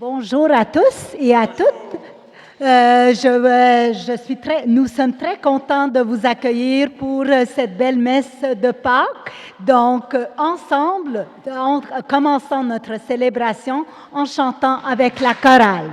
Bonjour à tous et à toutes. Nous sommes très contents de vous accueillir pour cette belle messe de Pâques. Donc, ensemble, commençons notre célébration en chantant avec la chorale.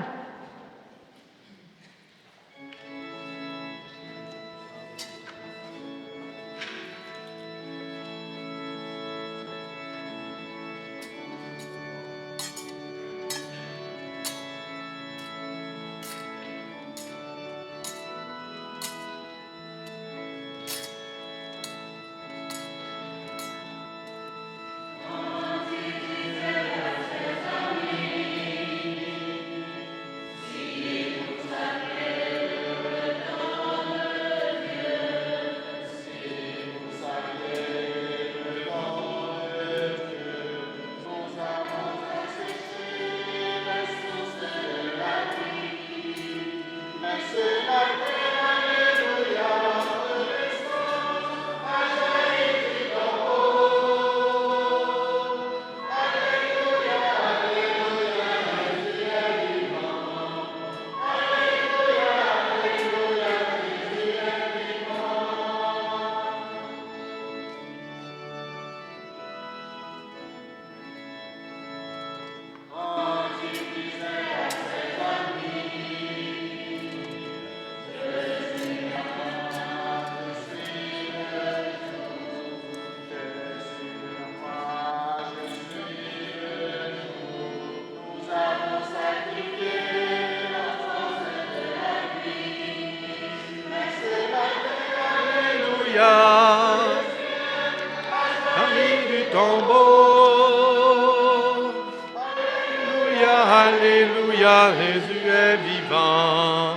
Alléluia, Jésus est vivant.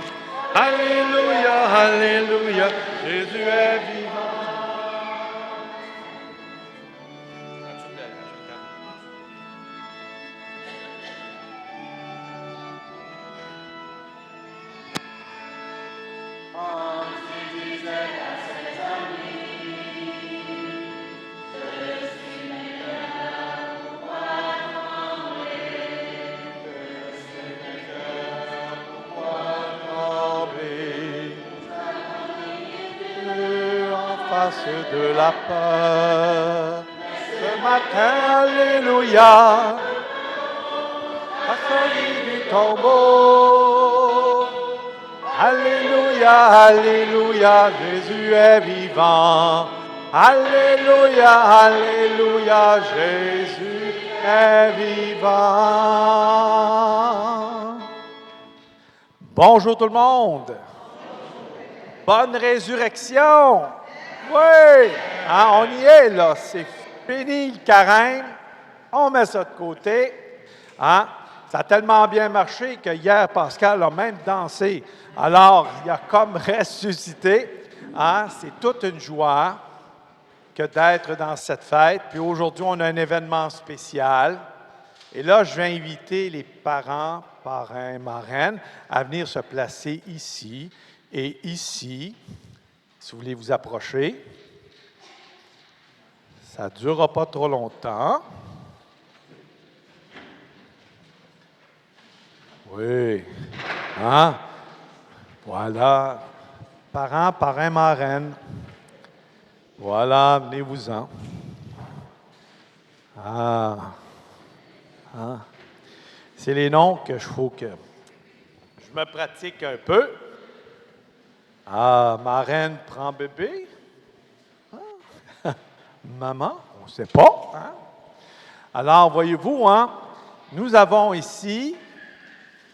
Alléluia, Alléluia, Jésus est vivant. De la peur. Ce matin, alléluia, à sortir du tombeau. Alléluia, alléluia, Jésus est vivant. Alléluia, alléluia, Jésus est vivant. Bonjour tout le monde. Bonne résurrection. Oui, hein, on y est là, c'est fini le carême, on met ça de côté. Hein? Ça a tellement bien marché que hier, Pascal a même dansé. Alors, il a comme ressuscité. Hein? C'est toute une joie que d'être dans cette fête. Puis aujourd'hui, on a un événement spécial. Et là, je vais inviter les parents, parrains, marraines à venir se placer ici et ici. Si vous voulez vous approcher, ça ne durera pas trop longtemps. Oui. Hein? Voilà. Parents, parrains, marraines. Voilà, venez-vous-en. Ah. Ah. C'est les noms que je faut que je me pratique un peu. Ah, marraine prend bébé. Ah. Maman, on ne sait pas. Hein? Alors, voyez-vous, hein, nous avons ici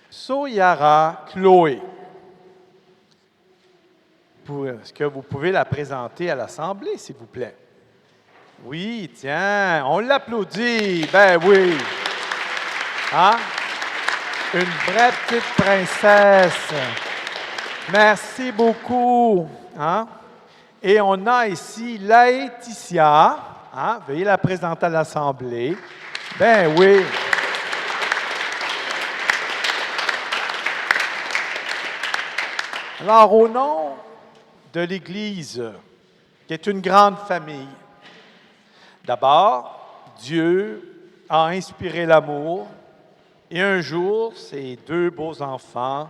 Soyara Chloé. Est-ce que vous pouvez la présenter à l'Assemblée, s'il vous plaît? Oui, tiens, on l'applaudit. Ben oui. Hein? Une vraie petite princesse. Merci beaucoup. Hein? Et on a ici Laetitia. Hein? Veuillez la présenter à l'Assemblée. Ben oui. Alors, au nom de l'Église, qui est une grande famille, d'abord, Dieu a inspiré l'amour et un jour, ces deux beaux enfants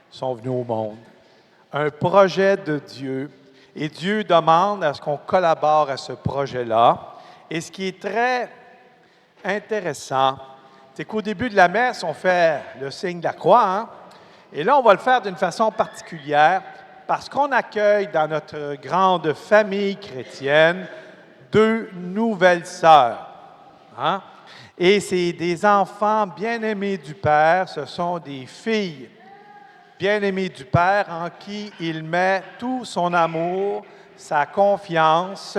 sont venus au monde. Un projet de Dieu. Et Dieu demande à ce qu'on collabore à ce projet-là. Et ce qui est très intéressant, c'est qu'au début de la messe, on fait le signe de la croix. Hein? Et là, on va le faire d'une façon particulière parce qu'on accueille dans notre grande famille chrétienne deux nouvelles sœurs. Hein? Et c'est des enfants bien-aimés du Père, ce sont des filles bien-aimées du Père en qui il met tout son amour, sa confiance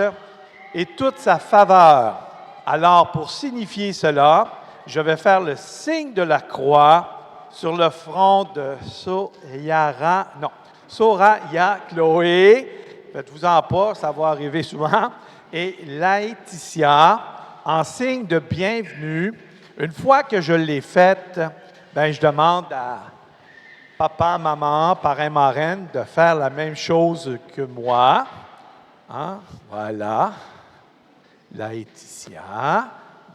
et toute sa faveur. Alors, pour signifier cela, je vais faire le signe de la croix sur le front de Soraya Chloé. Faites-vous-en pas, ça va arriver souvent. Et Laetitia, en signe de bienvenue. Une fois que je l'ai faite, ben, je demande à papa, maman, parrain, marraine de faire la même chose que moi. Hein? Voilà. Laetitia.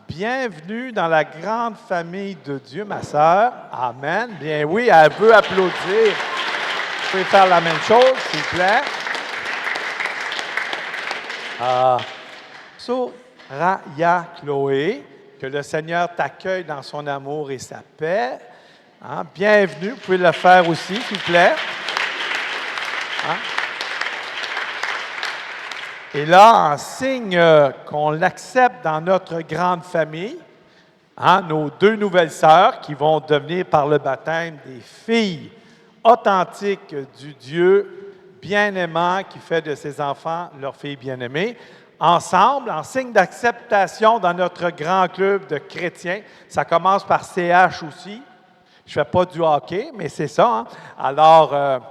Bienvenue dans la grande famille de Dieu, ma sœur. Amen. Bien oui, elle veut applaudir. Vous pouvez faire la même chose, s'il vous plaît. Soraya Chloé, que le Seigneur t'accueille dans son amour et sa paix. Hein? Bienvenue, vous pouvez le faire aussi, s'il vous plaît. Hein? Et là, en signe qu'on l'accepte dans notre grande famille, hein, nos deux nouvelles sœurs qui vont devenir par le baptême des filles authentiques du Dieu bien-aimant qui fait de ses enfants leurs filles bien-aimées, ensemble, en signe d'acceptation dans notre grand club de chrétiens. Ça commence par CH aussi. Je ne fais pas du hockey, mais c'est ça. Hein? Alors,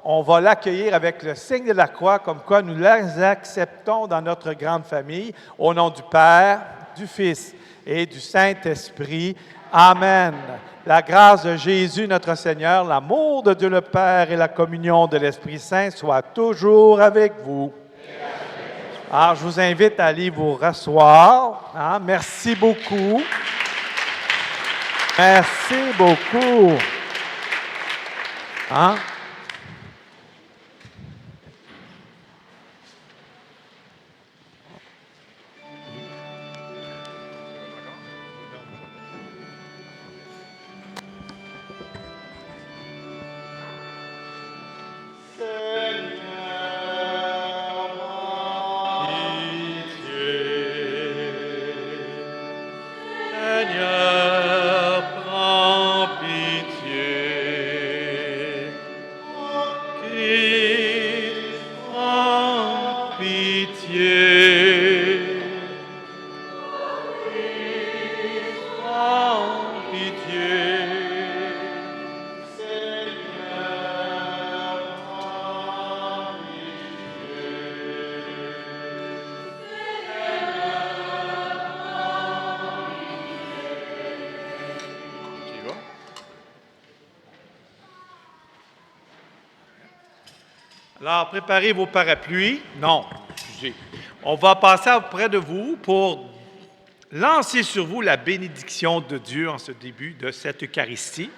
on va l'accueillir avec le signe de la croix, comme quoi nous les acceptons dans notre grande famille, au nom du Père, du Fils et du Saint-Esprit. Amen. La grâce de Jésus, notre Seigneur, l'amour de Dieu le Père et la communion de l'Esprit Saint soient toujours avec vous. Alors, je vous invite à aller vous rasseoir. Hein? Merci beaucoup. Merci beaucoup. Hein? Alors, préparez vos parapluies. Non, excusez. On va passer auprès de vous pour lancer sur vous la bénédiction de Dieu en ce début de cette Eucharistie.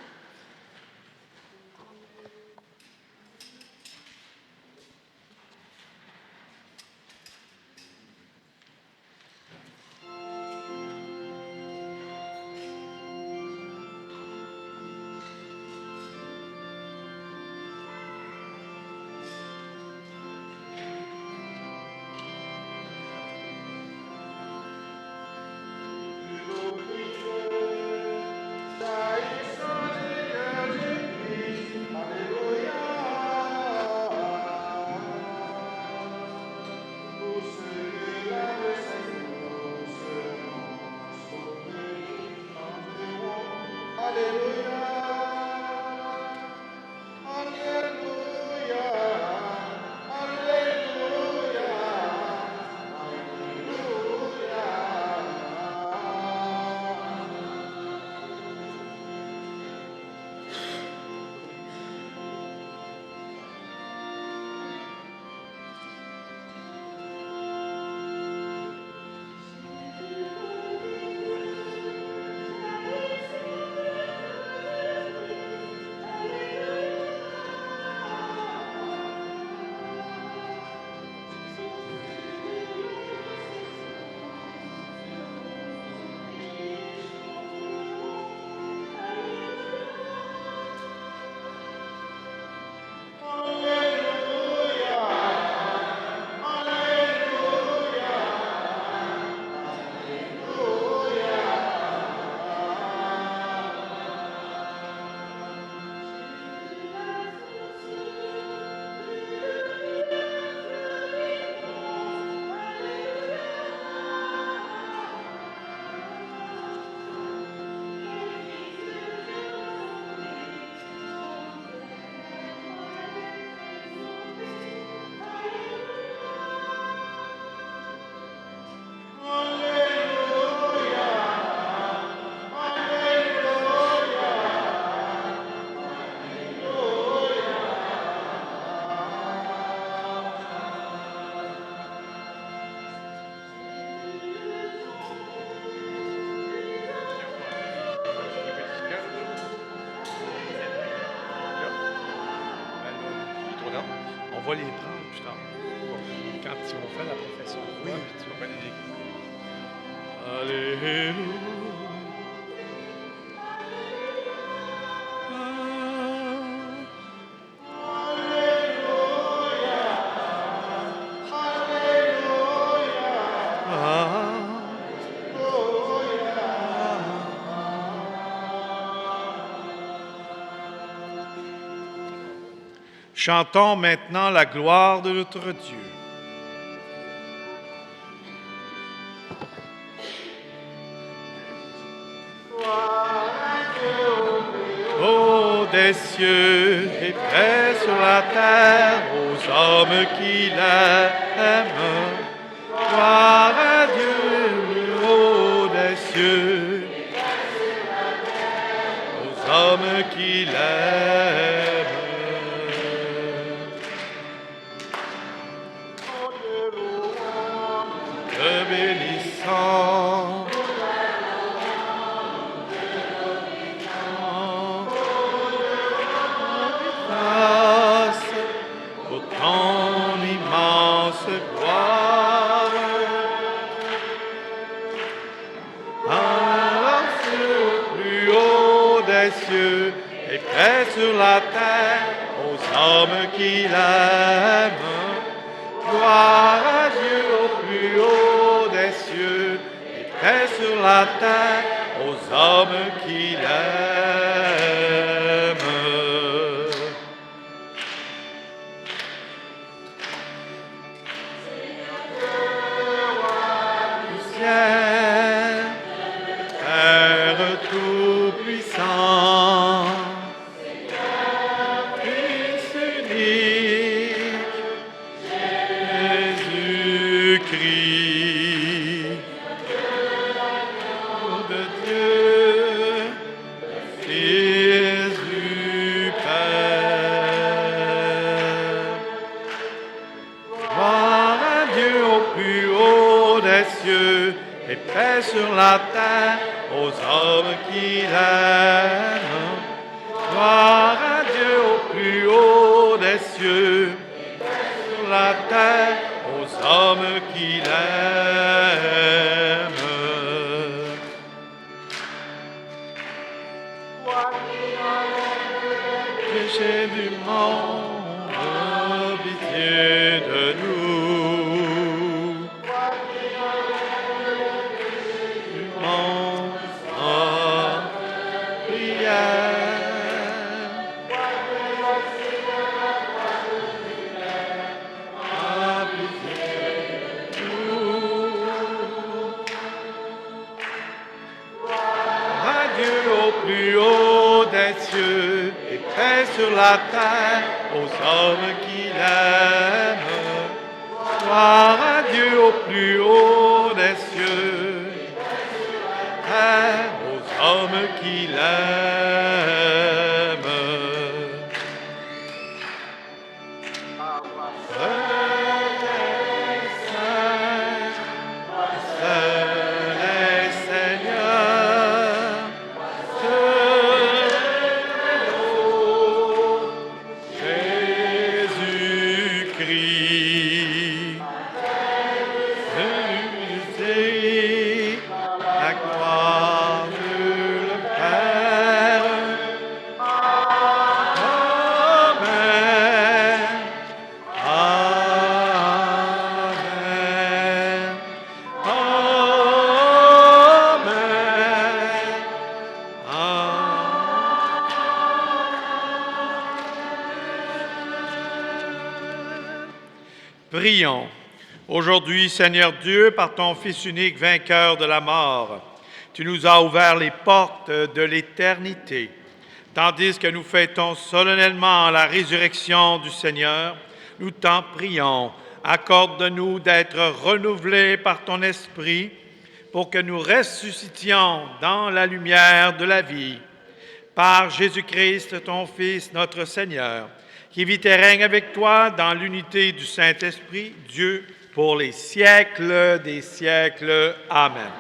là. On va les prendre plus tard. Quand ils vont faire la profession de foi, puis tu vas pas les Alléluia. Chantons maintenant la gloire de notre Dieu. Ô des cieux et paix sur la terre aux hommes qui l'aiment. Gloire à Dieu, ô des cieux, aux hommes qui l'aiment. Le bénissant. Pour ton immense gloire, alors sur le plus haut des cieux et paix sur la terre aux hommes qui l'aiment. Gloire à Dieu au plus haut des cieux et paix sur la terre aux hommes qui l'aiment. Père tout-puissant, Fils unique, Jésus-Christ, de Dieu, Fils du Père. Gloire à Dieu au plus haut des cieux, et paix sur la terre aux hommes qui l'aiment. Gloire à Dieu au plus haut des cieux, sur la terre aux hommes qui l'aiment. Péché du monde, pitié de nous. Plus haut des cieux et paix sur la terre aux hommes qui l'aiment. Gloire à Dieu au plus haut des cieux, terre aux hommes qui l'aiment. Prions. Aujourd'hui, Seigneur Dieu, par ton Fils unique, vainqueur de la mort, tu nous as ouvert les portes de l'éternité. Tandis que nous fêtons solennellement la résurrection du Seigneur, nous t'en prions. Accorde-nous d'être renouvelés par ton Esprit pour que nous ressuscitions dans la lumière de la vie. Par Jésus-Christ, ton Fils, notre Seigneur, qui vit et règne avec toi dans l'unité du Saint-Esprit, Dieu, pour les siècles des siècles. Amen.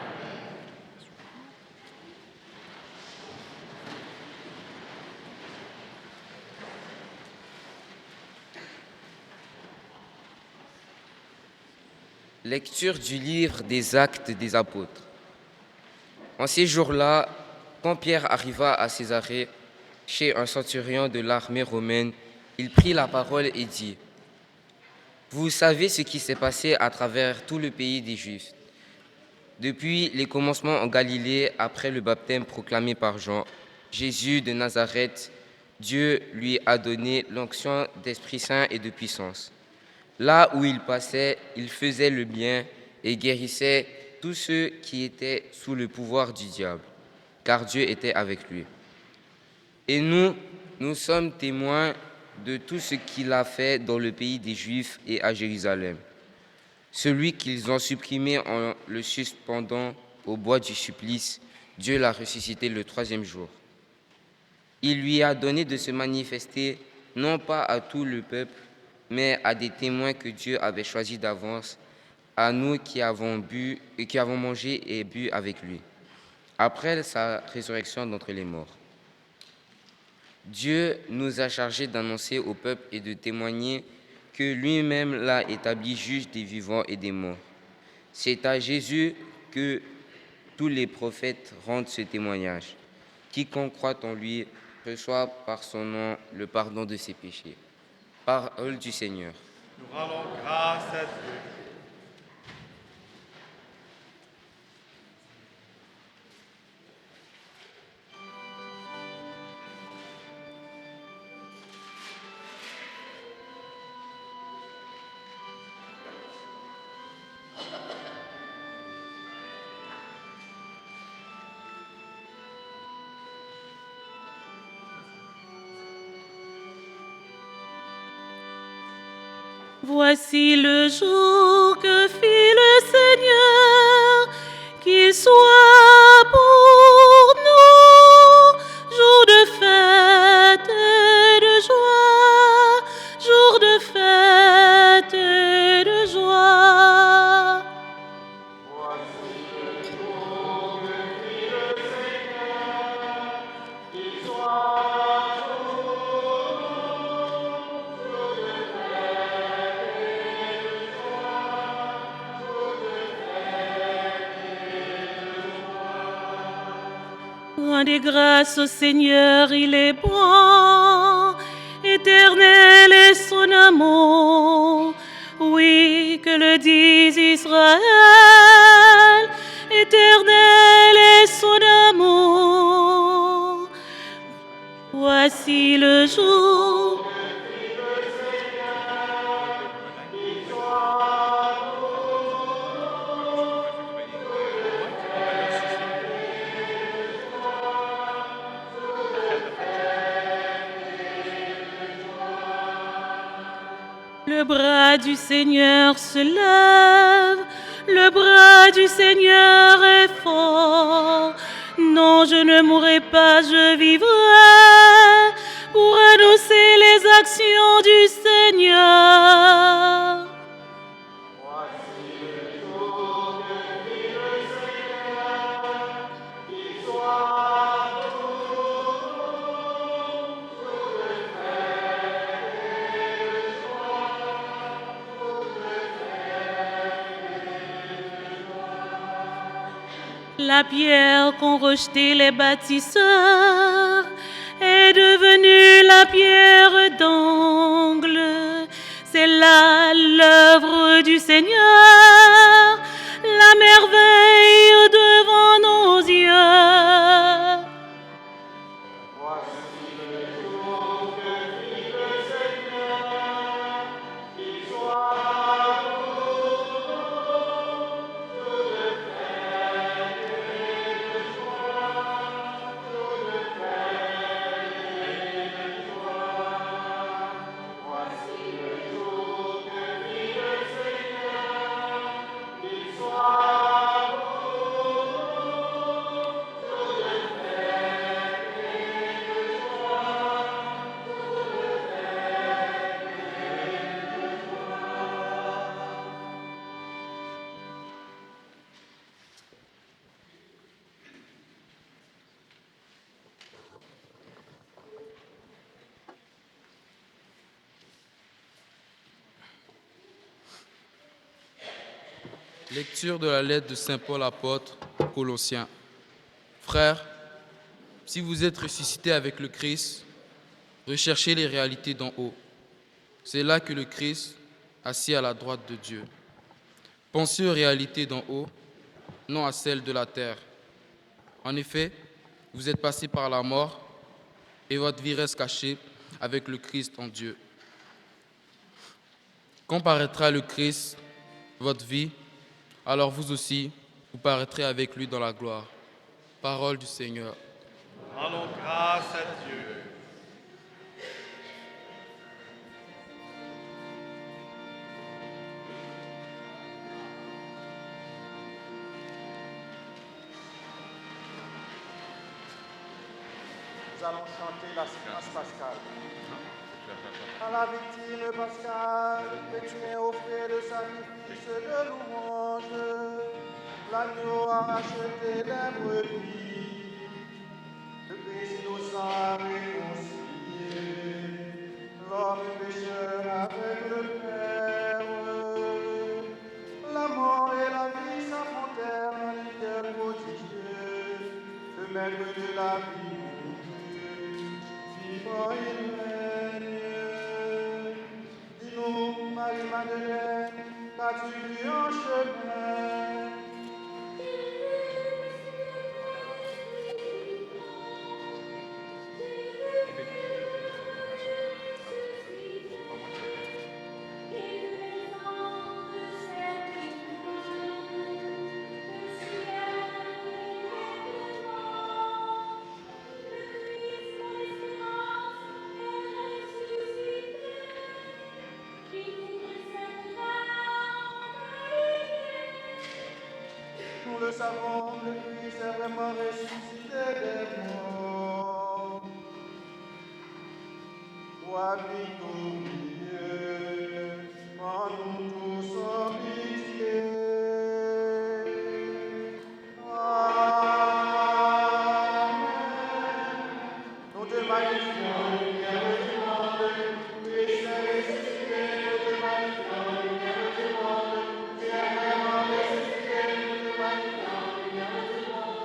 Lecture du livre des Actes des Apôtres. En ces jours-là, quand Pierre arriva à Césarée, chez un centurion de l'armée romaine, il prit la parole et dit : « Vous savez ce qui s'est passé à travers tout le pays des Juifs. Depuis les commencements en Galilée, après le baptême proclamé par Jean, Jésus de Nazareth, Dieu lui a donné l'onction d'Esprit Saint et de puissance. Là où il passait, il faisait le bien et guérissait tous ceux qui étaient sous le pouvoir du diable, car Dieu était avec lui. Et nous sommes témoins de tout ce qu'il a fait dans le pays des Juifs et à Jérusalem. Celui qu'ils ont supprimé en le suspendant au bois du supplice, Dieu l'a ressuscité le 3e jour. Il lui a donné de se manifester, non pas à tout le peuple, mais à des témoins que Dieu avait choisis d'avance, à nous qui avons mangé et bu avec lui, après sa résurrection d'entre les morts. Dieu nous a chargés d'annoncer au peuple et de témoigner que lui-même l'a établi juge des vivants et des morts. C'est à Jésus que tous les prophètes rendent ce témoignage. Quiconque croit en lui reçoit par son nom le pardon de ses péchés. Parole du Seigneur. Nous rendons grâce à Dieu. Voici le jour que fit le Seigneur, qu'il soit pour nous jour de fête et de joie, jour de fête et de joie. Voici le jour que fit le Seigneur, qu'il soit pour nous jour de Rendez grâce au Seigneur, il est bon, éternel est son amour. Oui, que le dise Israël, éternel est son amour. Voici le jour. Le bras du Seigneur se lève, le bras du Seigneur est fort. Non, je ne mourrai pas, je vivrai pour annoncer les actions du Seigneur. Voici le jour que fit le Seigneur, qu'il soit pour nous jour de fête et de joie, jour de fête et de joie. La pierre qu'ont rejetée les bâtisseurs est devenue la pierre d'angle. C'est là l'œuvre du Seigneur, la merveille devant nos yeux. Voici le jour que fit le Seigneur, qu'il soit pour nous jour de fête et de joie, jour de fête et de joie. Voici le jour que fit le Seigneur, Lecture de la lettre de Saint Paul apôtre aux Colossiens. Frères, si vous êtes ressuscités avec le Christ, recherchez les réalités d'en haut. C'est là que le Christ, assis à la droite de Dieu. Pensez aux réalités d'en haut, non à celles de la terre. En effet, vous êtes passés par la mort et votre vie reste cachée avec le Christ en Dieu. Quand paraîtra le Christ, votre vie, alors vous aussi, vous paraîtrez avec lui dans la gloire. Parole du Seigneur. Rendons grâce à Dieu. Nous allons chanter la séquence pascale. À la victime pascale, que tu m'aies offert le sacrifice de louange, l'agneau a acheté des brebis, le Christ nous a réconciliés, l'homme pécheur avec le Père. La mort et la vie s'affrontèrent dans les cœurs prodigieux, le maître de la vie, vivant il règne. Dis-nous, Marie-Madeleine, qu'as-tu vu en chemin? Nous le savons, le Christ est vraiment ressuscité des morts. Toi, Christ au milieu, en nous tous en pitié. Amen. Nous te magnifions, lumière du monde, Christ est ressuscité, nous te magnifions, lumière du monde, tu es vraiment ressuscité, nous te magnifions, lumière du monde,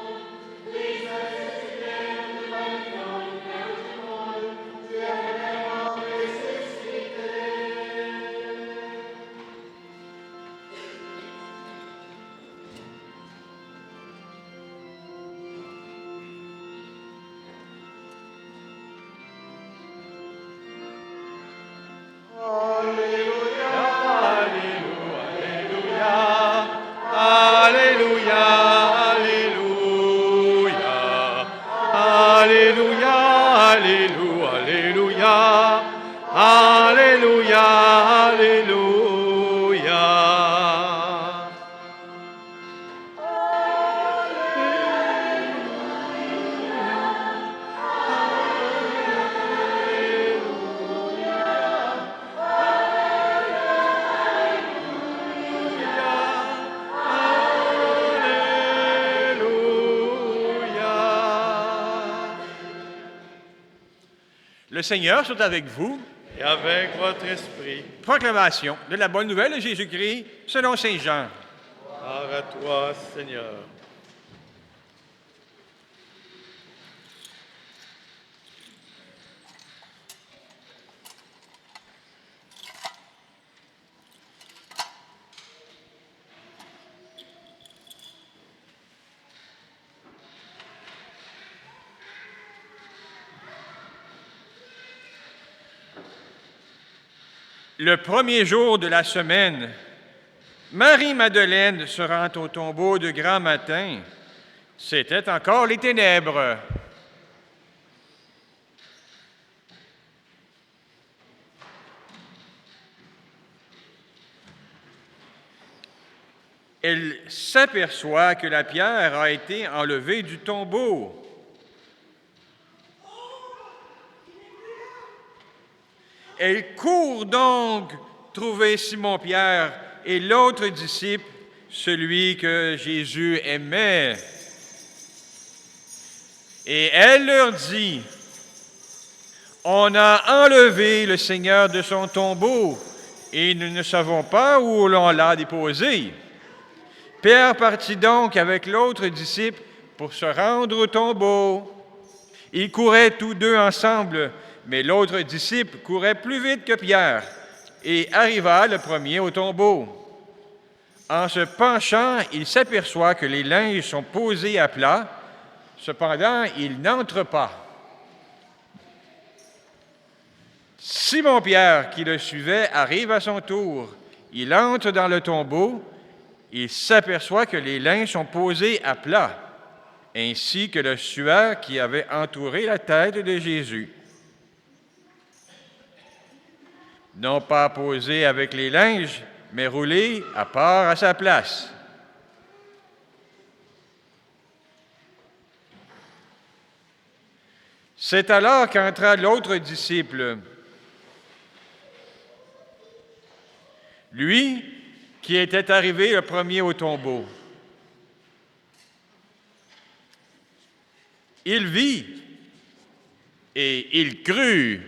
Christ est ressuscité, nous te magnifions, lumière du monde, tu es vraiment ressuscité. Alléluia, Alléluia, Alléluia, Alléluia, Alléluia, Alléluia, Alléluia, Le Seigneur soit avec vous. et avec votre esprit. Proclamation de la bonne nouvelle de Jésus-Christ selon Saint Jean. Gloire à toi, Seigneur. Le premier jour de la semaine, Marie-Madeleine se rend au tombeau de grand matin. C'était encore les ténèbres. Elle s'aperçoit que la pierre a été enlevée du tombeau. Elle court donc trouver Simon-Pierre et l'autre disciple, celui que Jésus aimait. Et elle leur dit, « On a enlevé le Seigneur de son tombeau et nous ne savons pas où l'on l'a déposé. » Pierre partit donc avec l'autre disciple pour se rendre au tombeau. Ils couraient tous deux ensemble, mais l'autre disciple courait plus vite que Pierre et arriva le premier au tombeau. En se penchant, il s'aperçoit que les linges sont posés à plat. Cependant, il n'entre pas. Simon-Pierre, qui le suivait, arrive à son tour. Il entre dans le tombeau. Il s'aperçoit que les linges sont posés à plat, ainsi que le suaire qui avait entouré la tête de Jésus. Non pas posé avec les linges, mais roulé à part à sa place. C'est alors qu'entra l'autre disciple, lui qui était arrivé le premier au tombeau. Il vit et il crut.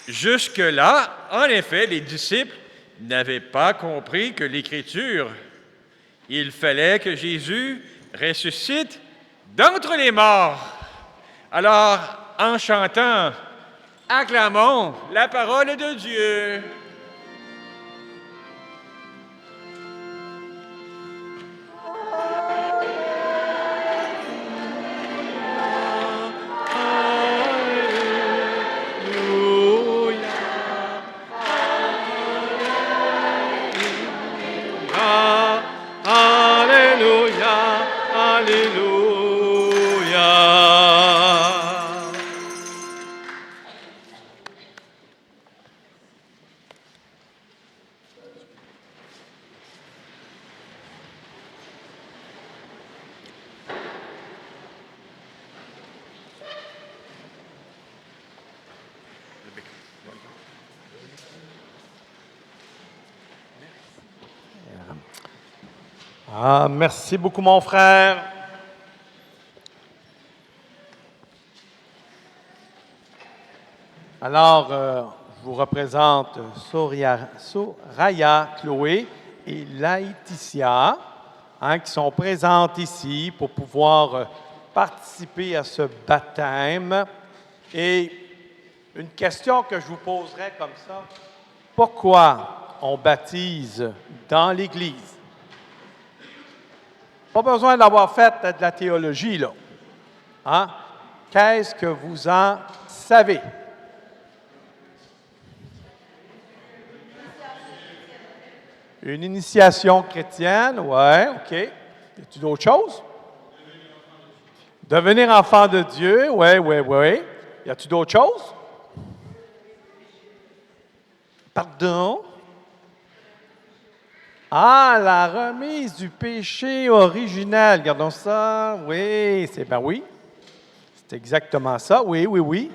Jusque-là, en effet, les disciples n'avaient pas compris que l'Écriture, il fallait que Jésus ressuscite d'entre les morts. Alors, en chantant, acclamons la parole de Dieu. Ah, merci beaucoup, mon frère. Alors, je vous représente Soraya Chloé et Laetitia, qui sont présentes ici pour pouvoir participer à ce baptême. Et une question que je vous poserai comme ça, pourquoi on baptise dans l'Église? Pas besoin d'avoir fait de la théologie, là. Hein? Qu'est-ce que vous en savez? Une initiation chrétienne, ouais, OK. Y a-t-il d'autres choses? Devenir enfant de Dieu, oui. Y a-t-il d'autres choses? Pardon? Ah, la remise du péché originel. Regardons ça. Oui, oui. C'est exactement ça. Oui.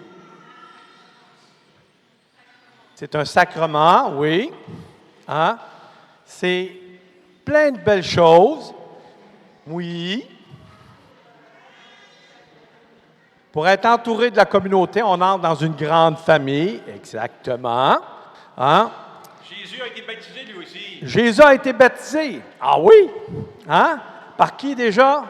C'est un sacrement, oui. Hein? C'est plein de belles choses. Oui. Pour être entouré de la communauté, on entre dans une grande famille. Exactement. Hein? Jésus a été baptisé lui aussi. Jésus a été baptisé. Ah oui? Hein? Par qui déjà?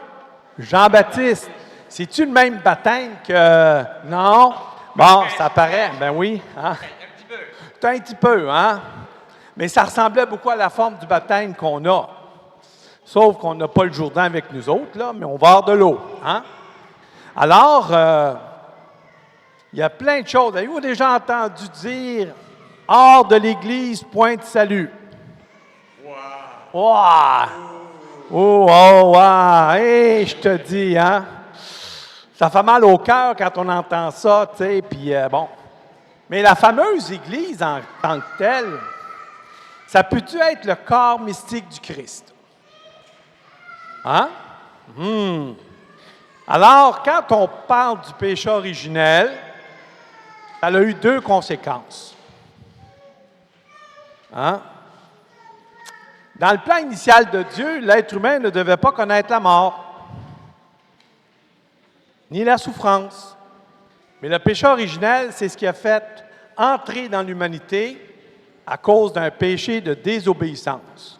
Jean-Baptiste. C'est-tu le même baptême que... Non? Bon, ça paraît. Ben oui. Hein? Un petit peu, hein? Mais ça ressemblait beaucoup à la forme du baptême qu'on a. Sauf qu'on n'a pas le Jourdain avec nous autres, là, mais on va avoir de l'eau. Hein? Alors, il y a plein de choses. Avez-vous déjà entendu dire « hors de l'Église, point de salut ». Wow! Wow! Hey, je te dis, hein? Ça fait mal au cœur quand on entend ça, tu sais, puis bon. Mais la fameuse Église en tant que telle, Ça peut-tu être le corps mystique du Christ? Hein? Alors, quand on parle du péché originel, ça a eu deux conséquences. Hein? Dans le plan initial de Dieu, l'être humain ne devait pas connaître la mort, ni la souffrance. Mais le péché originel, c'est ce qui a fait entrer dans l'humanité à cause d'un péché de désobéissance.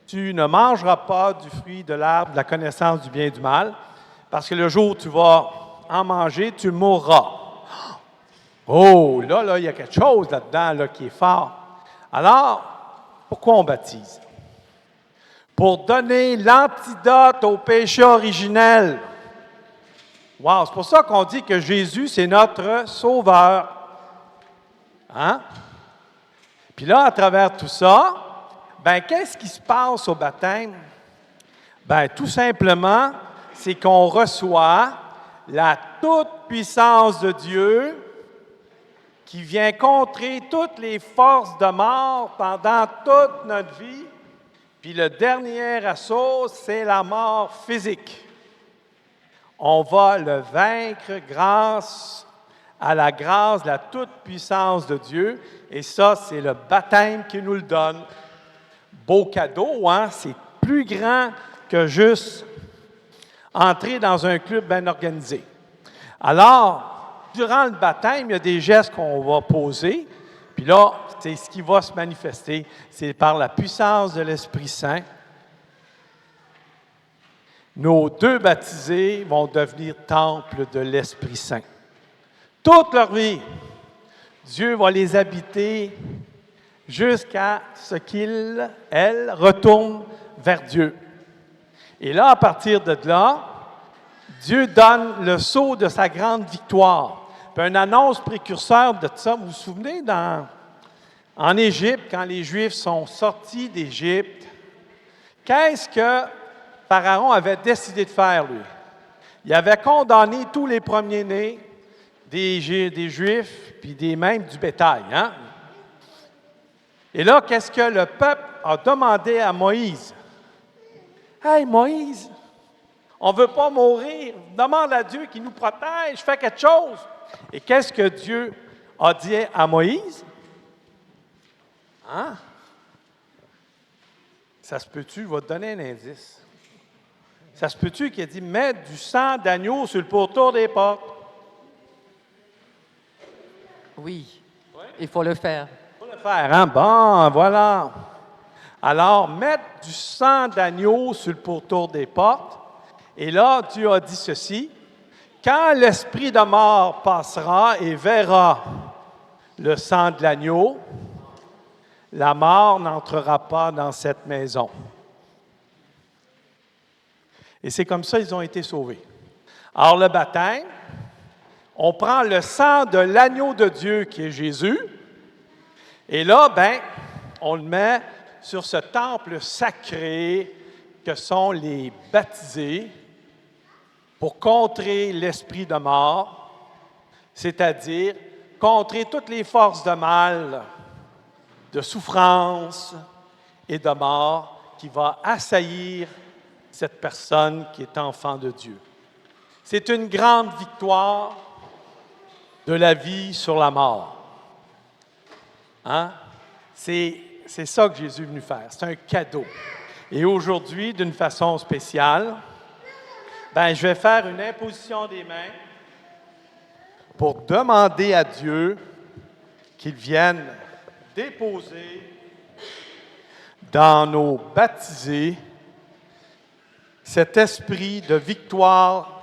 Tu ne mangeras pas du fruit de l'arbre de la connaissance du bien et du mal, parce que le jour où tu vas en manger, tu mourras. Oh, là, il y a quelque chose là-dedans là, qui est fort. Alors, pourquoi on baptise? Pour donner l'antidote au péché originel. Wow, c'est pour ça qu'on dit que Jésus, c'est notre sauveur. Hein? Puis là, à travers tout ça, ben qu'est-ce qui se passe au baptême? Ben tout simplement, c'est qu'on reçoit la toute-puissance de Dieu qui vient contrer toutes les forces de mort pendant toute notre vie. Puis le dernier assaut, c'est la mort physique. On va le vaincre grâce à la grâce de la toute-puissance de Dieu. Et ça, c'est le baptême qui nous le donne. Beau cadeau, hein? C'est plus grand que juste entrer dans un club bien organisé. Alors, durant le baptême, il y a des gestes qu'on va poser. Puis là, c'est ce qui va se manifester. C'est par la puissance de l'Esprit Saint. Nos deux baptisés vont devenir temple de l'Esprit Saint. Toute leur vie, Dieu va les habiter jusqu'à ce qu'ils, elles, retournent vers Dieu. Et là, à partir de là, Dieu donne le sceau de sa grande victoire. Puis une annonce précurseur de ça, vous vous souvenez, en Égypte, quand les Juifs sont sortis d'Égypte, qu'est-ce que Pharaon avait décidé de faire, lui? Il avait condamné tous les premiers-nés des Juifs, puis même du bétail. Hein? Et là, qu'est-ce que le peuple a demandé à Moïse? « Hey, Moïse, on ne veut pas mourir. Demande à Dieu qu'il nous protège, fais quelque chose. » Et qu'est-ce que Dieu a dit à Moïse? Hein? Ça se peut-tu? Je vais te donner un indice. Ça se peut-tu qu'il a dit « Mets du sang d'agneau sur le pourtour des portes. » Oui, il faut le faire. Il faut le faire, hein? Bon, voilà. Alors, mettre du sang d'agneau sur le pourtour des portes. Et là, Dieu a dit ceci. Quand l'esprit de mort passera et verra le sang de l'agneau, la mort n'entrera pas dans cette maison. Et c'est comme ça qu'ils ont été sauvés. Alors, le baptême, on prend le sang de l'agneau de Dieu qui est Jésus, et là, on le met sur ce temple sacré que sont les baptisés pour contrer l'esprit de mort, c'est-à-dire contrer toutes les forces de mal, de souffrance et de mort qui va assaillir cette personne qui est enfant de Dieu. C'est une grande victoire de la vie sur la mort. Hein? C'est ça que Jésus est venu faire. C'est un cadeau. Et aujourd'hui, d'une façon spéciale, je vais faire une imposition des mains pour demander à Dieu qu'il vienne déposer dans nos baptisés cet esprit de victoire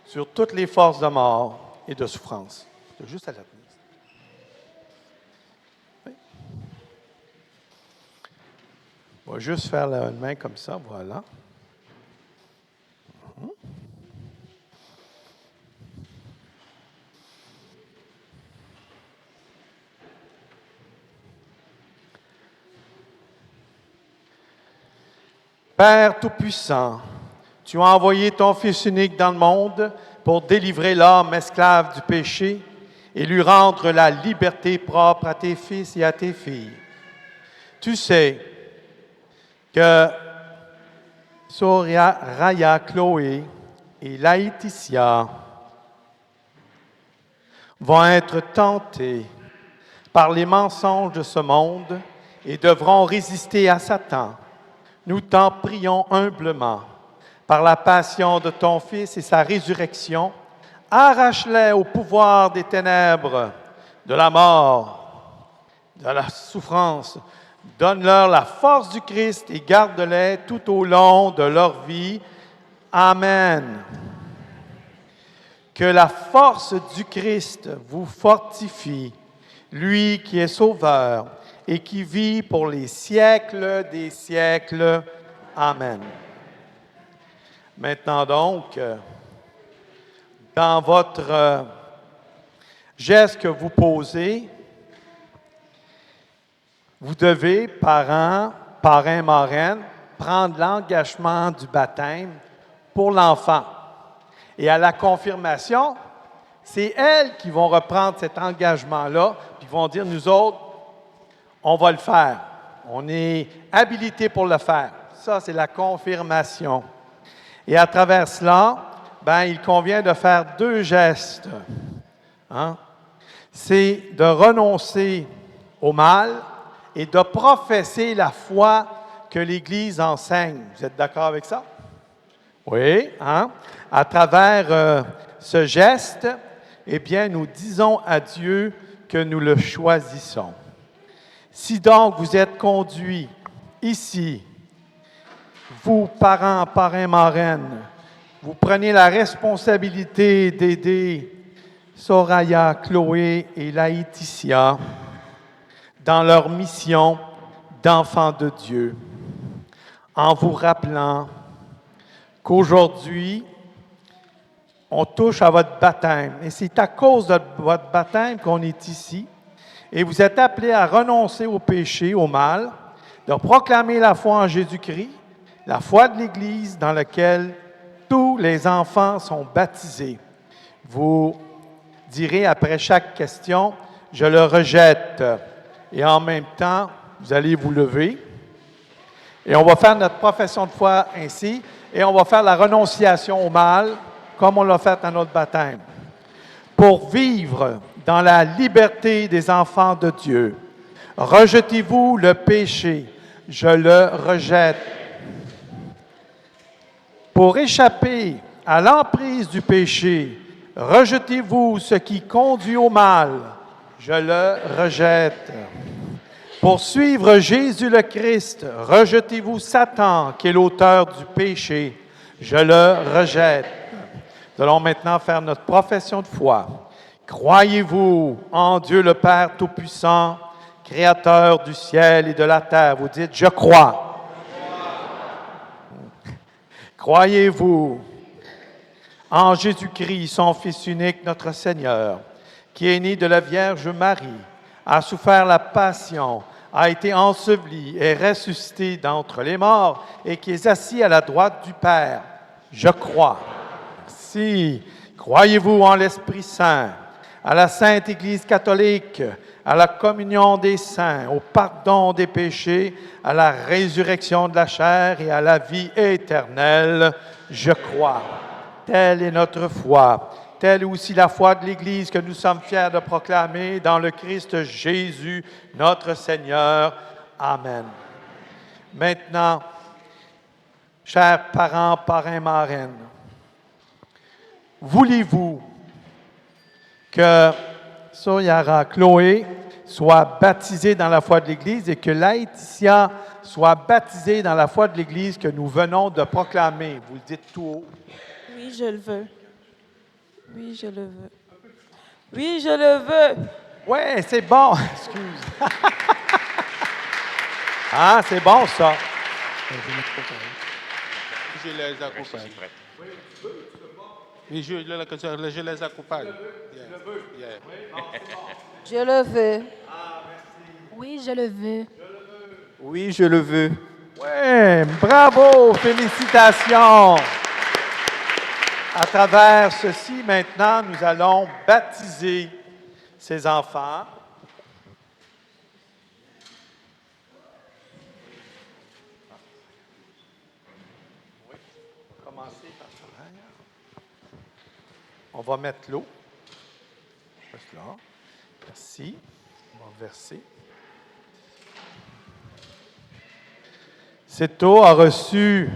sur toutes les forces de mort et de souffrance. C'est juste à la tenir. Oui. On va juste faire la main comme ça, voilà. Père Tout-Puissant, tu as envoyé ton Fils unique dans le monde pour délivrer l'homme esclave du péché et lui rendre la liberté propre à tes fils et à tes filles. Tu sais que Soraya Chloé et Laetitia vont être tentés par les mensonges de ce monde et devront résister à Satan. Nous t'en prions humblement, par la passion de ton Fils et sa résurrection, arrache-les au pouvoir des ténèbres, de la mort, de la souffrance. Donne-leur la force du Christ et garde-les tout au long de leur vie. Amen. Que la force du Christ vous fortifie, lui qui est sauveur et qui vit pour les siècles des siècles. Amen. Maintenant donc, dans votre geste que vous posez, vous devez, parrain, marraine, prendre l'engagement du baptême pour l'enfant. Et à la confirmation, c'est elles qui vont reprendre cet engagement-là, puis vont dire, nous autres, on va le faire. On est habilités pour le faire. Ça, c'est la confirmation. Et à travers cela, il convient de faire 2 gestes. Hein? C'est de renoncer au mal et de professer la foi que l'Église enseigne. Vous êtes d'accord avec ça? Oui. Hein? À travers ce geste, eh bien, nous disons à Dieu que nous le choisissons. Si donc vous êtes conduits ici, vous, parents, marraines, vous prenez la responsabilité d'aider Soraya, Chloé et Laetitia dans leur mission d'enfants de Dieu, en vous rappelant qu'aujourd'hui, on touche à votre baptême. Et c'est à cause de votre baptême qu'on est ici. Et vous êtes appelés à renoncer au péché, au mal, de proclamer la foi en Jésus-Christ, la foi de l'Église dans laquelle tous les enfants sont baptisés. Vous direz après chaque question, « Je le rejette ». Et en même temps, vous allez vous lever. Et on va faire notre profession de foi ainsi. Et on va faire la renonciation au mal, comme on l'a fait à notre baptême. Pour vivre dans la liberté des enfants de Dieu, rejetez-vous le péché. Je le rejette. Pour échapper à l'emprise du péché, rejetez-vous ce qui conduit au mal. Je le rejette. Pour suivre Jésus le Christ, rejetez-vous Satan, qui est l'auteur du péché. Je le rejette. Nous allons maintenant faire notre profession de foi. Croyez-vous en Dieu le Père Tout-Puissant, Créateur du ciel et de la terre? Vous dites, je crois. Croyez-vous en Jésus-Christ, son Fils unique, notre Seigneur, qui est né de la Vierge Marie, a souffert la passion, a été enseveli et ressuscité d'entre les morts et qui est assis à la droite du Père? Je crois. Si, croyez-vous en l'Esprit Saint, à la Sainte Église catholique, à la communion des saints, au pardon des péchés, à la résurrection de la chair et à la vie éternelle? Je crois. Telle est notre foi. Telle est aussi la foi de l'Église que nous sommes fiers de proclamer dans le Christ Jésus, notre Seigneur. Amen. Maintenant, chers parents, parrains, marraines, voulez-vous que Soyara Chloé soit baptisée dans la foi de l'Église et que Laetitia soit baptisée dans la foi de l'Église que nous venons de proclamer? Vous le dites tout haut. Oui, je le veux. Oui, je le veux. Oui, je le veux. Oui, c'est bon. Excuse. Ah, c'est bon, ça. Je les accompagne. Oui, je les accompagne. Je le veux. Oui, je le veux. Oui, je le veux. Oui, bravo, félicitations. À travers ceci, maintenant, nous allons baptiser ces enfants. commencer par Soraya. On va mettre l'eau. Juste là. Merci. On va verser. Cette eau a reçu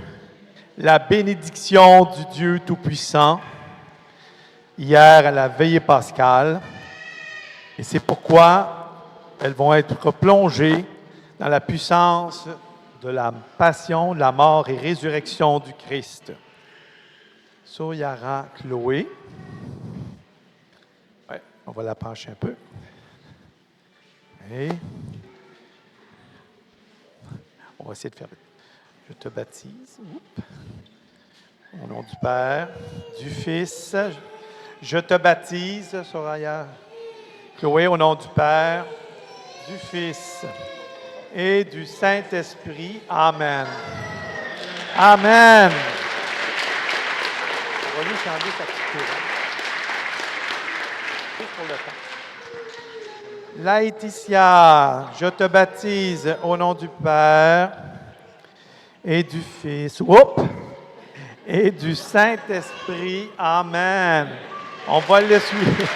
la bénédiction du Dieu Tout-Puissant hier à la veillée pascale. Et c'est pourquoi elles vont être plongées dans la puissance de la passion, de la mort et résurrection du Christ. Soyara Chloé. Ouais, on va la pencher un peu. Et on va essayer de faire. Je te baptise. Oups. Au nom du Père, du Fils. Je te baptise, Soraya Chloé, au nom du Père, du Fils et du Saint-Esprit. Amen. Amen. On va lui changer sa petite couronne. Juste pour le temps. Laetitia, je te baptise au nom du Père et du Fils. Oups! Et du Saint-Esprit. Amen. On va le suivre.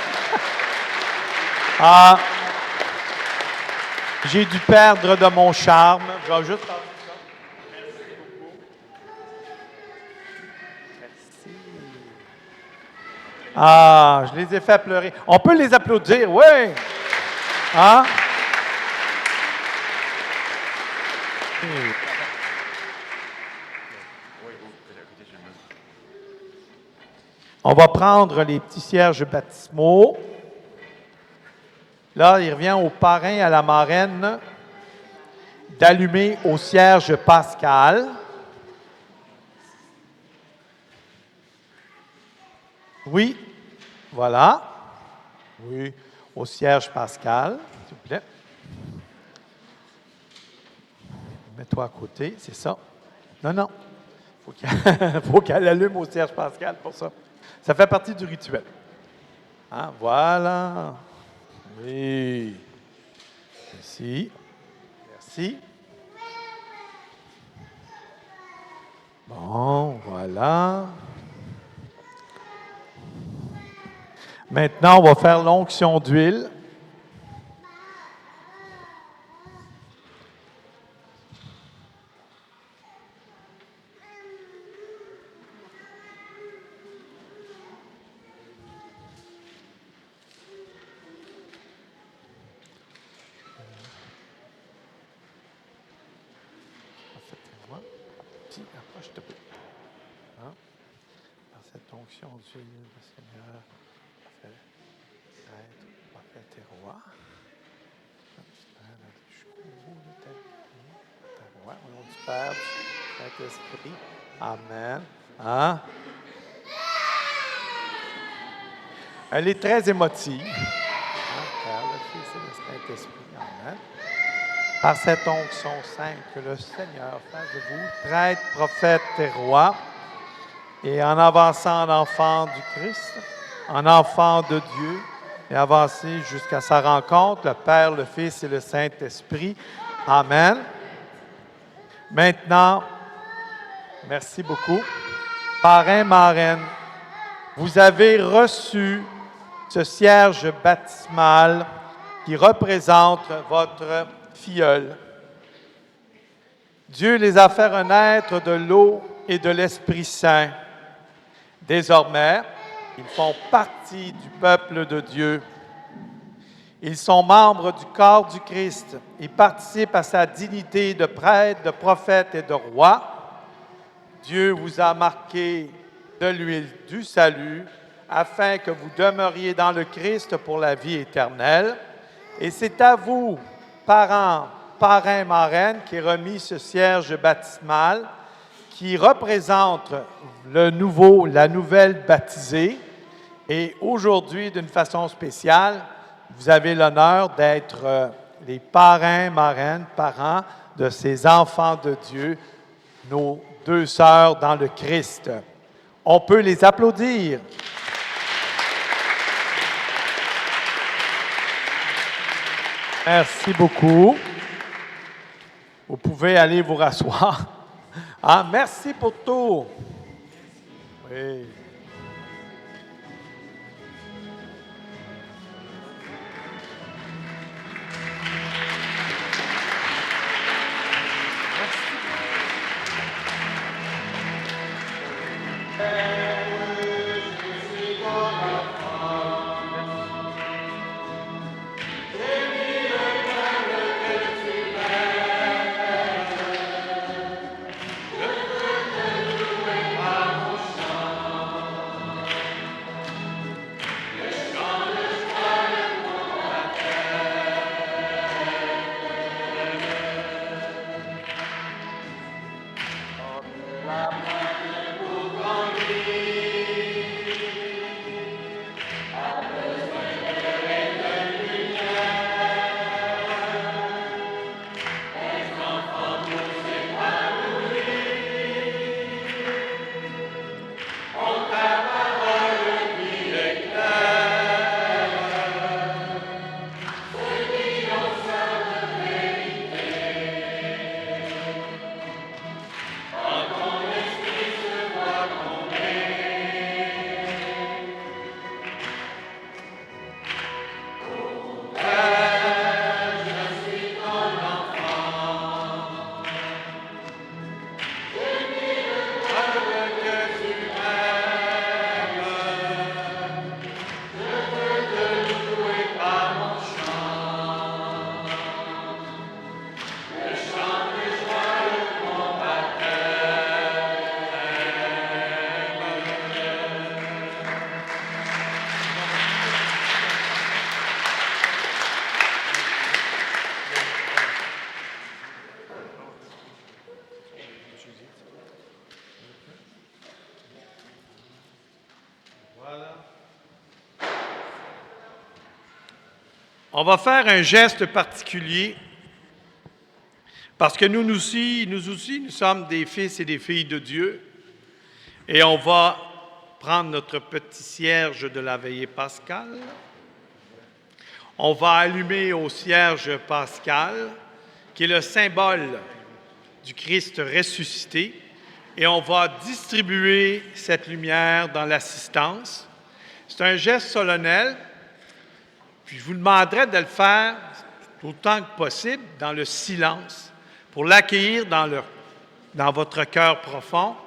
Ah, j'ai dû perdre de mon charme. Je vais juste faire ça. Merci beaucoup. Merci. Ah, je les ai fait pleurer. On peut les applaudir, oui. Hein? On va prendre les petits cierges baptismaux. Là, il revient au parrain, à la marraine, d'allumer au cierge pascal. Oui, voilà. Oui, au cierge pascal, s'il vous plaît. Mets-toi à côté, c'est ça. Non. Faut qu'elle allume au cierge pascal pour ça. Ça fait partie du rituel. Hein, voilà. Oui. Merci. Merci. Bon, voilà. Maintenant, on va faire l'onction d'huile. Cette onction d'huile, le Seigneur fait être prophète et roi. Au nom du Père, du Saint-Esprit. Amen. Hein? Elle est très émotive. Père, le Fils et le Saint-Esprit. Amen. Par cette onction sainte que le Seigneur fasse de vous prêtre, prophète et roi. Et en avançant en enfant du Christ, en enfant de Dieu, et avancer jusqu'à sa rencontre, le Père, le Fils et le Saint-Esprit. Amen. Maintenant, merci beaucoup. Parrain, marraine, vous avez reçu ce cierge baptismal qui représente votre filleul. Dieu les a fait renaître de l'eau et de l'Esprit Saint. Désormais, ils font partie du peuple de Dieu. Ils sont membres du corps du Christ et participent à sa dignité de prêtre, de prophète et de roi. Dieu vous a marqué de l'huile du salut afin que vous demeuriez dans le Christ pour la vie éternelle. Et c'est à vous, parents, parrains, marraines, qui est remis ce cierge baptismal qui représente la nouvelle baptisée. Et aujourd'hui, d'une façon spéciale, vous avez l'honneur d'être les parrains, marraines, parents de ces enfants de Dieu, nos deux sœurs dans le Christ. On peut les applaudir. Merci beaucoup. Vous pouvez aller vous rasseoir. Ah, merci pour tout. Oui. On va faire un geste particulier parce que nous aussi, nous sommes des fils et des filles de Dieu et on va prendre notre petit cierge de la veillée pascale. On va allumer au cierge pascal, qui est le symbole du Christ ressuscité, et on va distribuer cette lumière dans l'assistance. C'est un geste solennel. Puis je vous demanderai de le faire autant que possible dans le silence, pour l'accueillir dans votre cœur profond,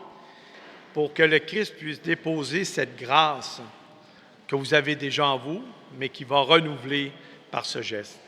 pour que le Christ puisse déposer cette grâce que vous avez déjà en vous, mais qui va renouveler par ce geste.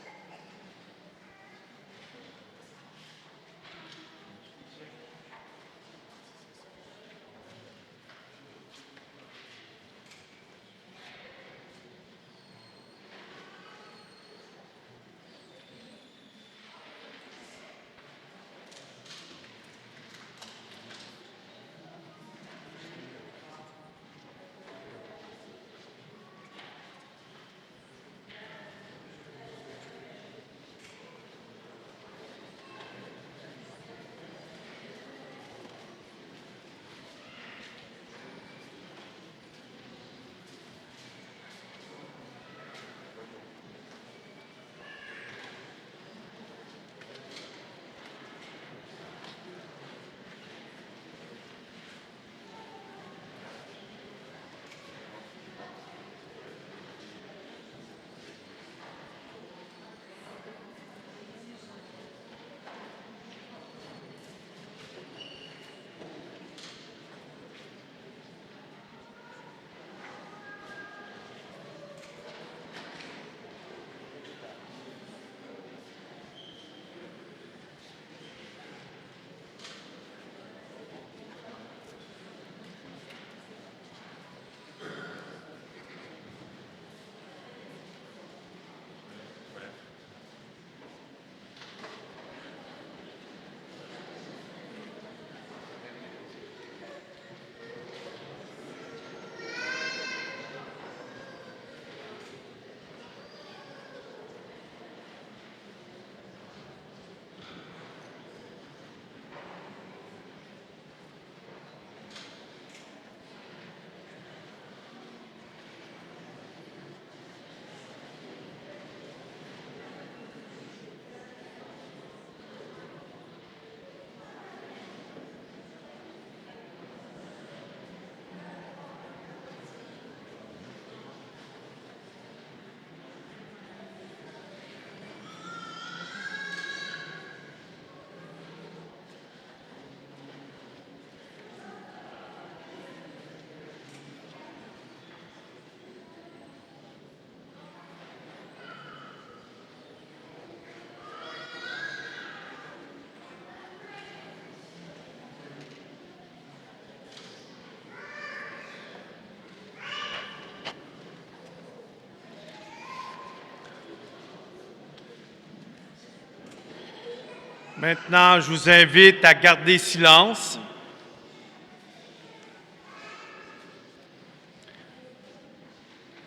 Maintenant, je vous invite à garder silence.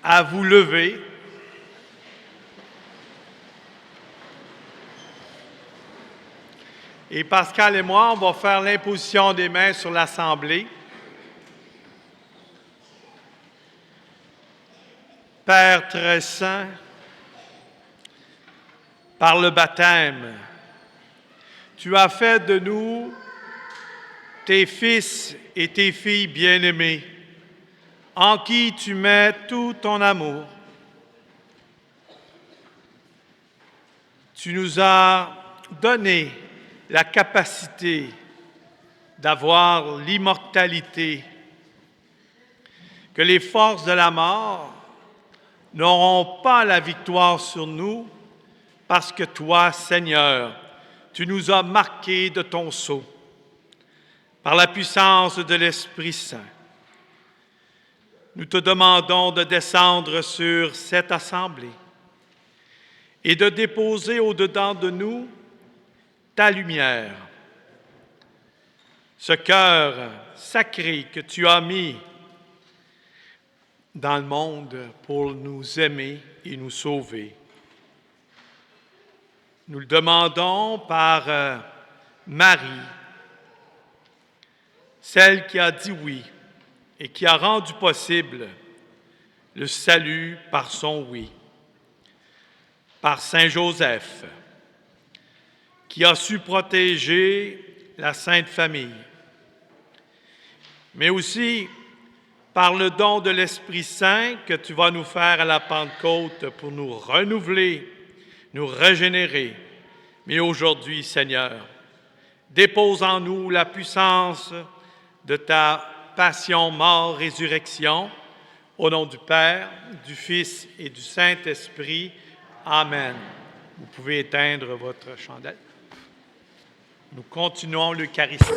À vous lever. Et Pascal et moi, on va faire l'imposition des mains sur l'Assemblée. Père très saint, par le baptême, tu as fait de nous tes fils et tes filles bien-aimés, en qui tu mets tout ton amour. Tu nous as donné la capacité d'avoir l'immortalité, que les forces de la mort n'auront pas la victoire sur nous, parce que toi, Seigneur, tu nous as marqués de ton sceau, par la puissance de l'Esprit Saint. Nous te demandons de descendre sur cette assemblée et de déposer au-dedans de nous ta lumière, ce cœur sacré que tu as mis dans le monde pour nous aimer et nous sauver. Nous le demandons par Marie, celle qui a dit oui et qui a rendu possible le salut par son oui, par Saint Joseph, qui a su protéger la Sainte Famille, mais aussi par le don de l'Esprit Saint que tu vas nous faire à la Pentecôte pour nous renouveler, nous régénérer. Mais aujourd'hui, Seigneur, dépose en nous la puissance de ta passion, mort, résurrection, au nom du Père, du Fils et du Saint-Esprit. Amen. Vous pouvez éteindre votre chandelle. Nous continuons l'Eucharistie. Je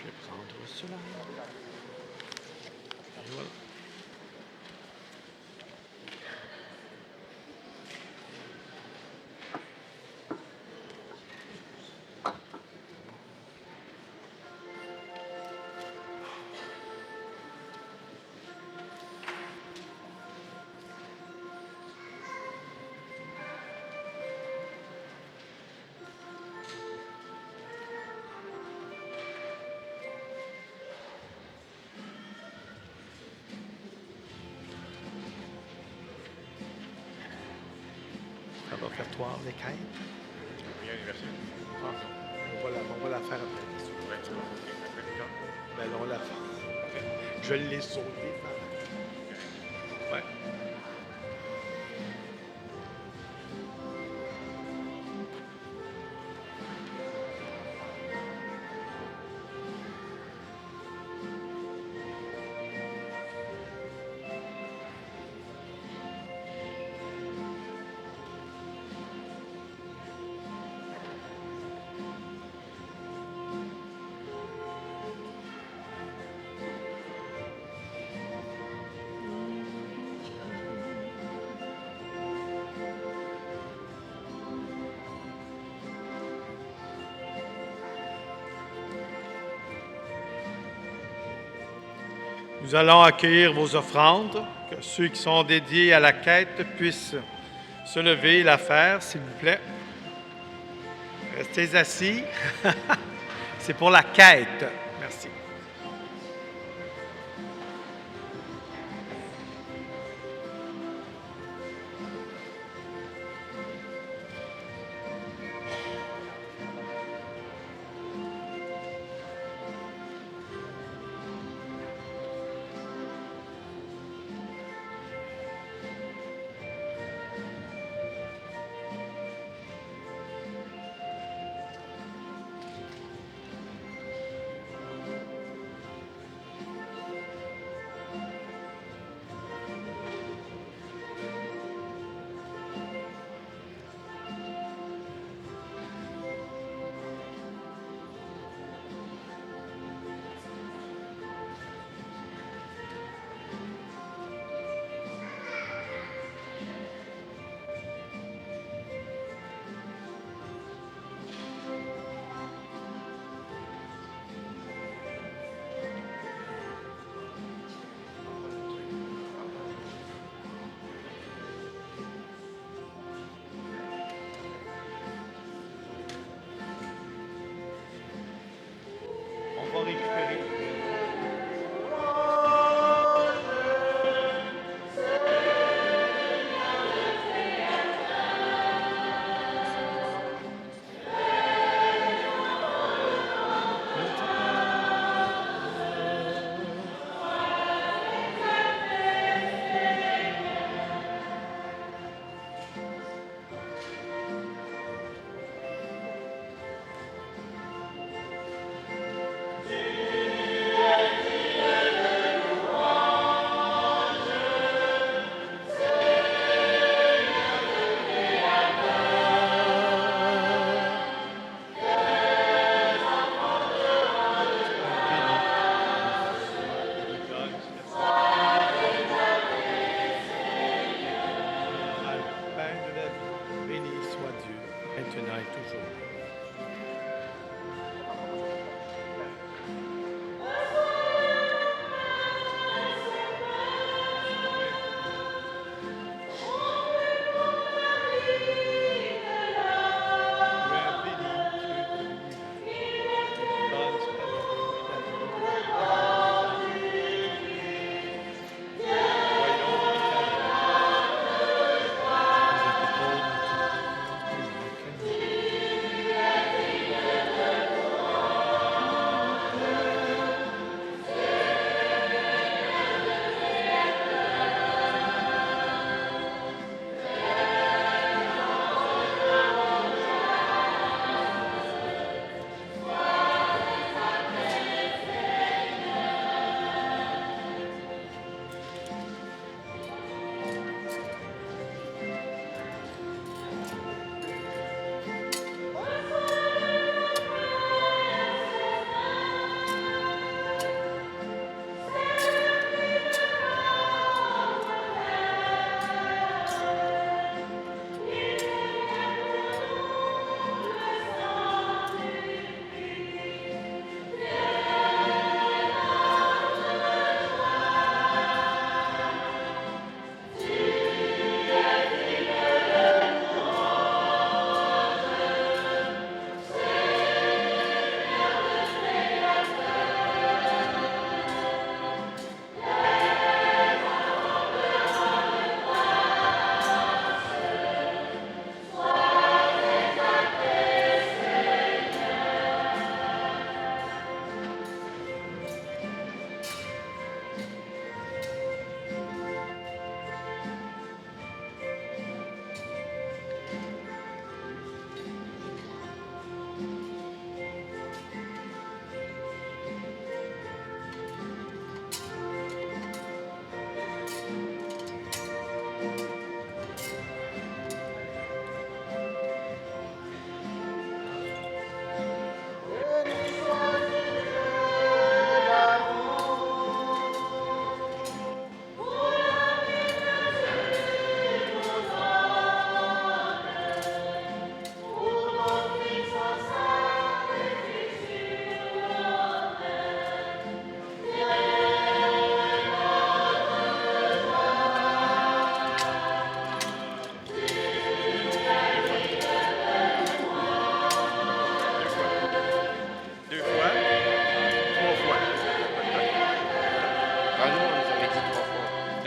vais prendre cela. Et voilà. Ça va faire toi les cailles. Ah, on va la faire après. Ben là, on la fait. Je l'ai sauté. Ouais. Nous allons accueillir vos offrandes, que ceux qui sont dédiés à la quête puissent se lever et la faire, s'il vous plaît. Restez assis. C'est pour la quête. Merci.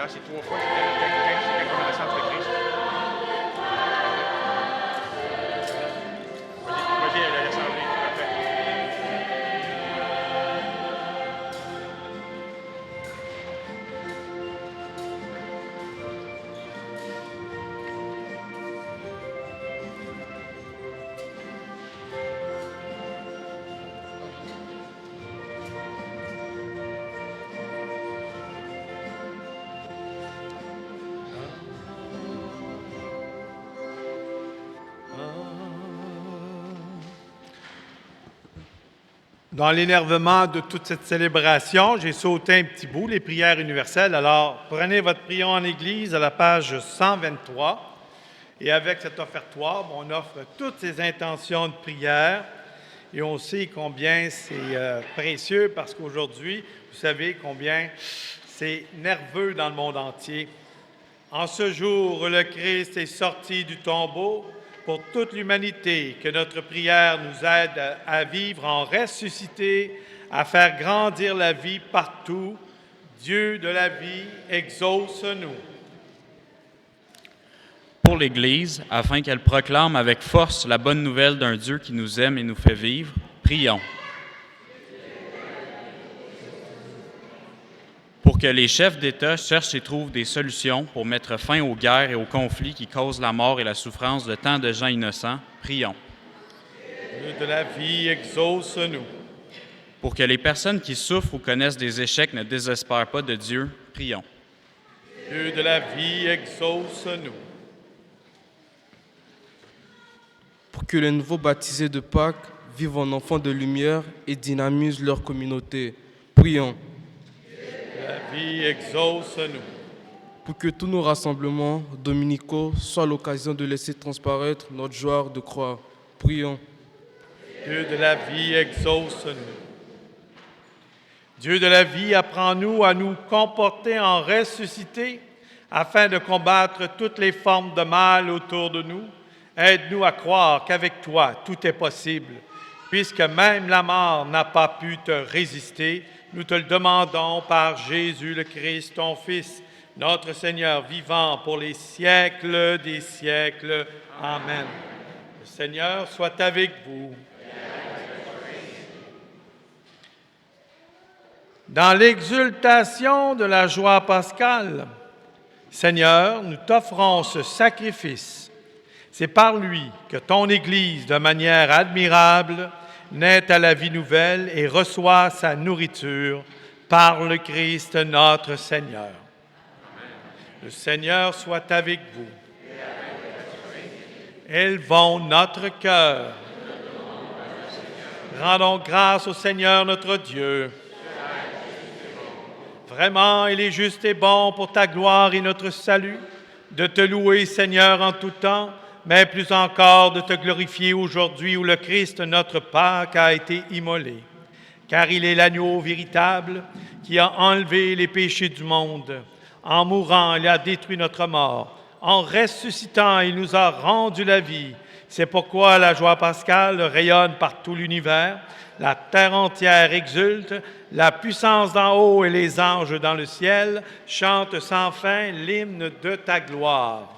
c'est 3 fois, c'est la reconnaissance de Christ. Vas-y, l'assemblée. Parfait. Dans l'énervement de toute cette célébration, j'ai sauté un petit bout, les prières universelles. Alors, prenez votre prion en Église à la page 123. Et avec cet offertoire, on offre toutes ces intentions de prière. Et on sait combien c'est précieux parce qu'aujourd'hui, vous savez combien c'est nerveux dans le monde entier. En ce jour, le Christ est sorti du tombeau. Pour toute l'humanité, que notre prière nous aide à vivre en ressuscité, à faire grandir la vie partout. Dieu de la vie, exauce-nous. Pour l'Église, afin qu'elle proclame avec force la bonne nouvelle d'un Dieu qui nous aime et nous fait vivre, prions. Pour que les chefs d'État cherchent et trouvent des solutions pour mettre fin aux guerres et aux conflits qui causent la mort et la souffrance de tant de gens innocents, prions. Dieu de la vie, exauce-nous. Pour que les personnes qui souffrent ou connaissent des échecs ne désespèrent pas de Dieu, prions. Dieu de la vie, exauce-nous. Pour que les nouveaux baptisés de Pâques vivent en enfants de lumière et dynamisent leur communauté, prions. La vie, exauce-nous. Pour que tous nos rassemblements dominicaux soient l'occasion de laisser transparaître notre joie de croire, prions. Dieu de la vie, exauce-nous. Dieu de la vie, apprends-nous à nous comporter en ressuscité afin de combattre toutes les formes de mal autour de nous. Aide-nous à croire qu'avec toi, tout est possible. Puisque même la mort n'a pas pu te résister, nous te le demandons par Jésus le Christ, ton Fils, notre Seigneur vivant pour les siècles des siècles. Amen. Le Seigneur soit avec vous. Dans l'exultation de la joie pascale, Seigneur, nous t'offrons ce sacrifice. C'est par lui que ton Église, de manière admirable, naît à la vie nouvelle et reçoit sa nourriture par le Christ notre Seigneur. Le Seigneur soit avec vous. Élevons notre cœur. Rendons grâce au Seigneur notre Dieu. Vraiment, il est juste et bon pour ta gloire et notre salut de te louer, Seigneur, en tout temps, mais plus encore de te glorifier aujourd'hui où le Christ, notre Pâques, a été immolé. Car il est l'agneau véritable qui a enlevé les péchés du monde. En mourant, il a détruit notre mort. En ressuscitant, il nous a rendu la vie. C'est pourquoi la joie pascale rayonne par tout l'univers. La terre entière exulte, la puissance d'en haut et les anges dans le ciel chantent sans fin l'hymne de ta gloire.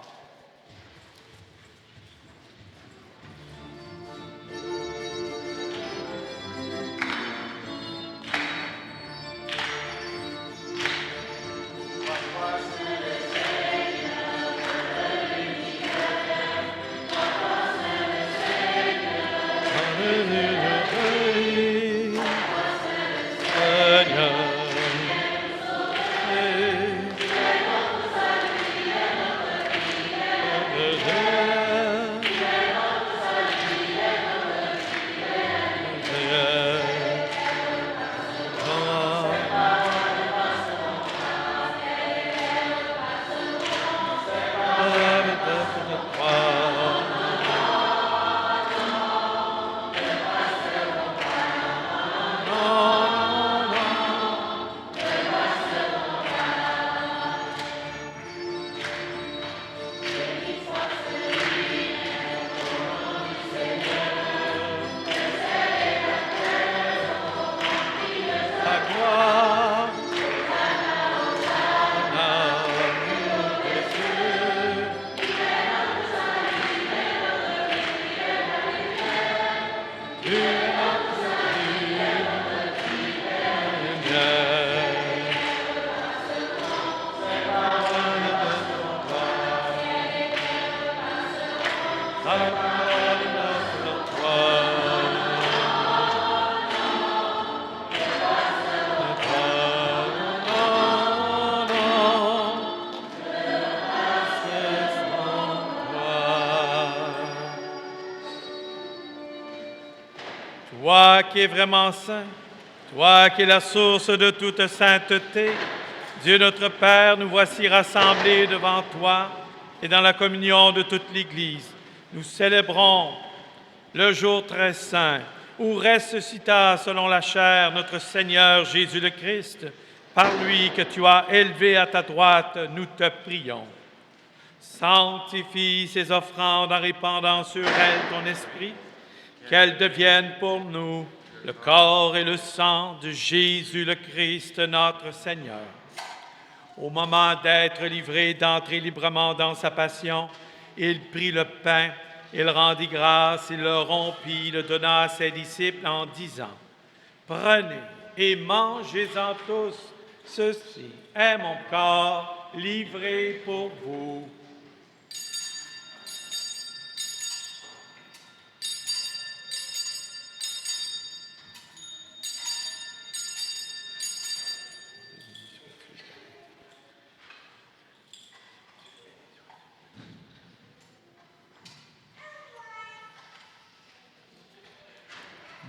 toi qui es vraiment saint, toi qui es la source de toute sainteté, Dieu notre Père, nous voici rassemblés devant toi et dans la communion de toute l'Église. Nous célébrons le jour très saint où ressuscita selon la chair notre Seigneur Jésus le Christ. Par lui que tu as élevé à ta droite, nous te prions. Sanctifie ces offrandes en répandant sur elles ton esprit, qu'elles deviennent pour nous le corps et le sang de Jésus le Christ, notre Seigneur. Au moment d'être livré, d'entrer librement dans sa passion, il prit le pain, il rendit grâce, il le rompit, le donna à ses disciples en disant, « Prenez et mangez-en tous, ceci est mon corps livré pour vous. »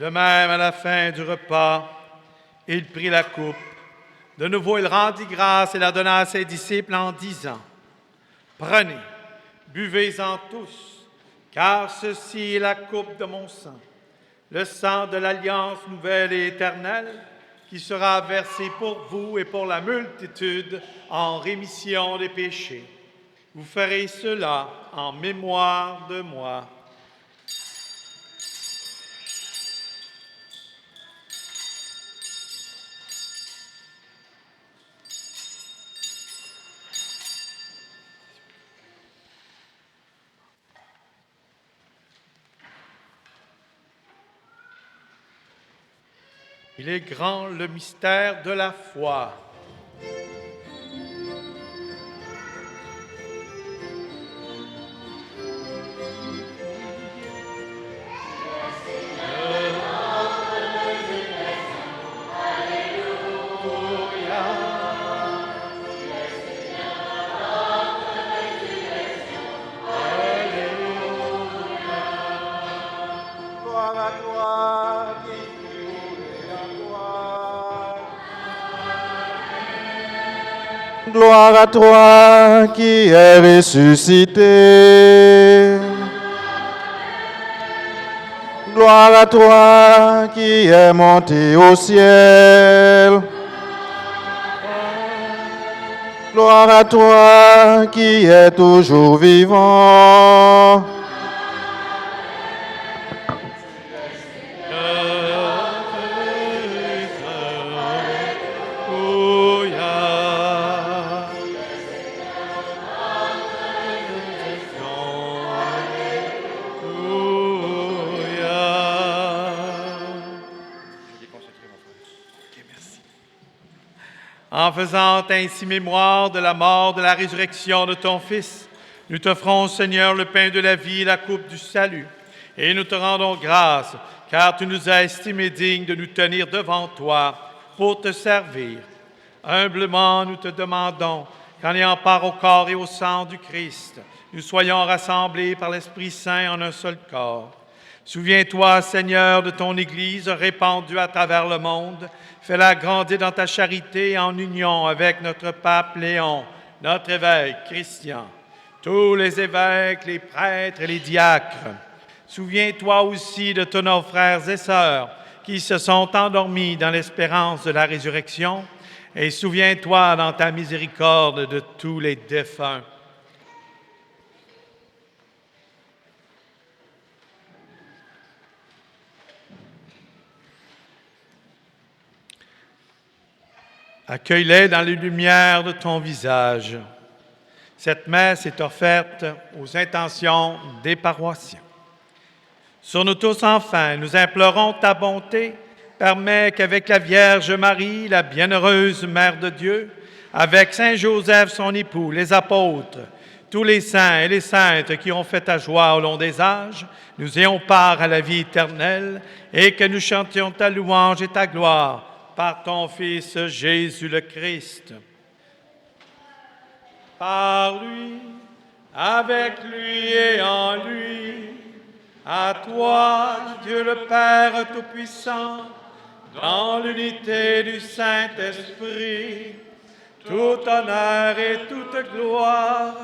De même, à la fin du repas, il prit la coupe. De nouveau, il rendit grâce et la donna à ses disciples en disant, « Prenez, buvez-en tous, car ceci est la coupe de mon sang, le sang de l'alliance nouvelle et éternelle, qui sera versé pour vous et pour la multitude en rémission des péchés. Vous ferez cela en mémoire de moi. » Il est grand le mystère de la foi. Gloire à toi qui Gloire à toi qui es ressuscité. Gloire à toi qui es monté au ciel. Gloire à toi qui es toujours vivant. En faisant ainsi mémoire de la mort, de la résurrection de ton Fils, nous t'offrons, Seigneur, le pain de la vie et la coupe du salut. Et nous te rendons grâce, car tu nous as estimés dignes de nous tenir devant toi pour te servir. Humblement, nous te demandons qu'en ayant part au corps et au sang du Christ, nous soyons rassemblés par l'Esprit Saint en un seul corps. Souviens-toi, Seigneur, de ton Église répandue à travers le monde. Fais-la grandir dans ta charité en union avec notre pape Léon, notre évêque Christian, tous les évêques, les prêtres et les diacres. Souviens-toi aussi de tous nos frères et sœurs qui se sont endormis dans l'espérance de la résurrection, et souviens-toi dans ta miséricorde de tous les défunts. Accueille-les dans les lumières de ton visage. Cette messe est offerte aux intentions des paroissiens. Sur nous tous, enfin, nous implorons ta bonté. Permets qu'avec la Vierge Marie, la bienheureuse Mère de Dieu, avec Saint Joseph, son époux, les apôtres, tous les saints et les saintes qui ont fait ta joie au long des âges, nous ayons part à la vie éternelle et que nous chantions ta louange et ta gloire par ton Fils Jésus le Christ. Par lui, avec lui et en lui, À toi, Dieu le Père Tout-Puissant, dans l'unité du Saint-Esprit, tout honneur et toute gloire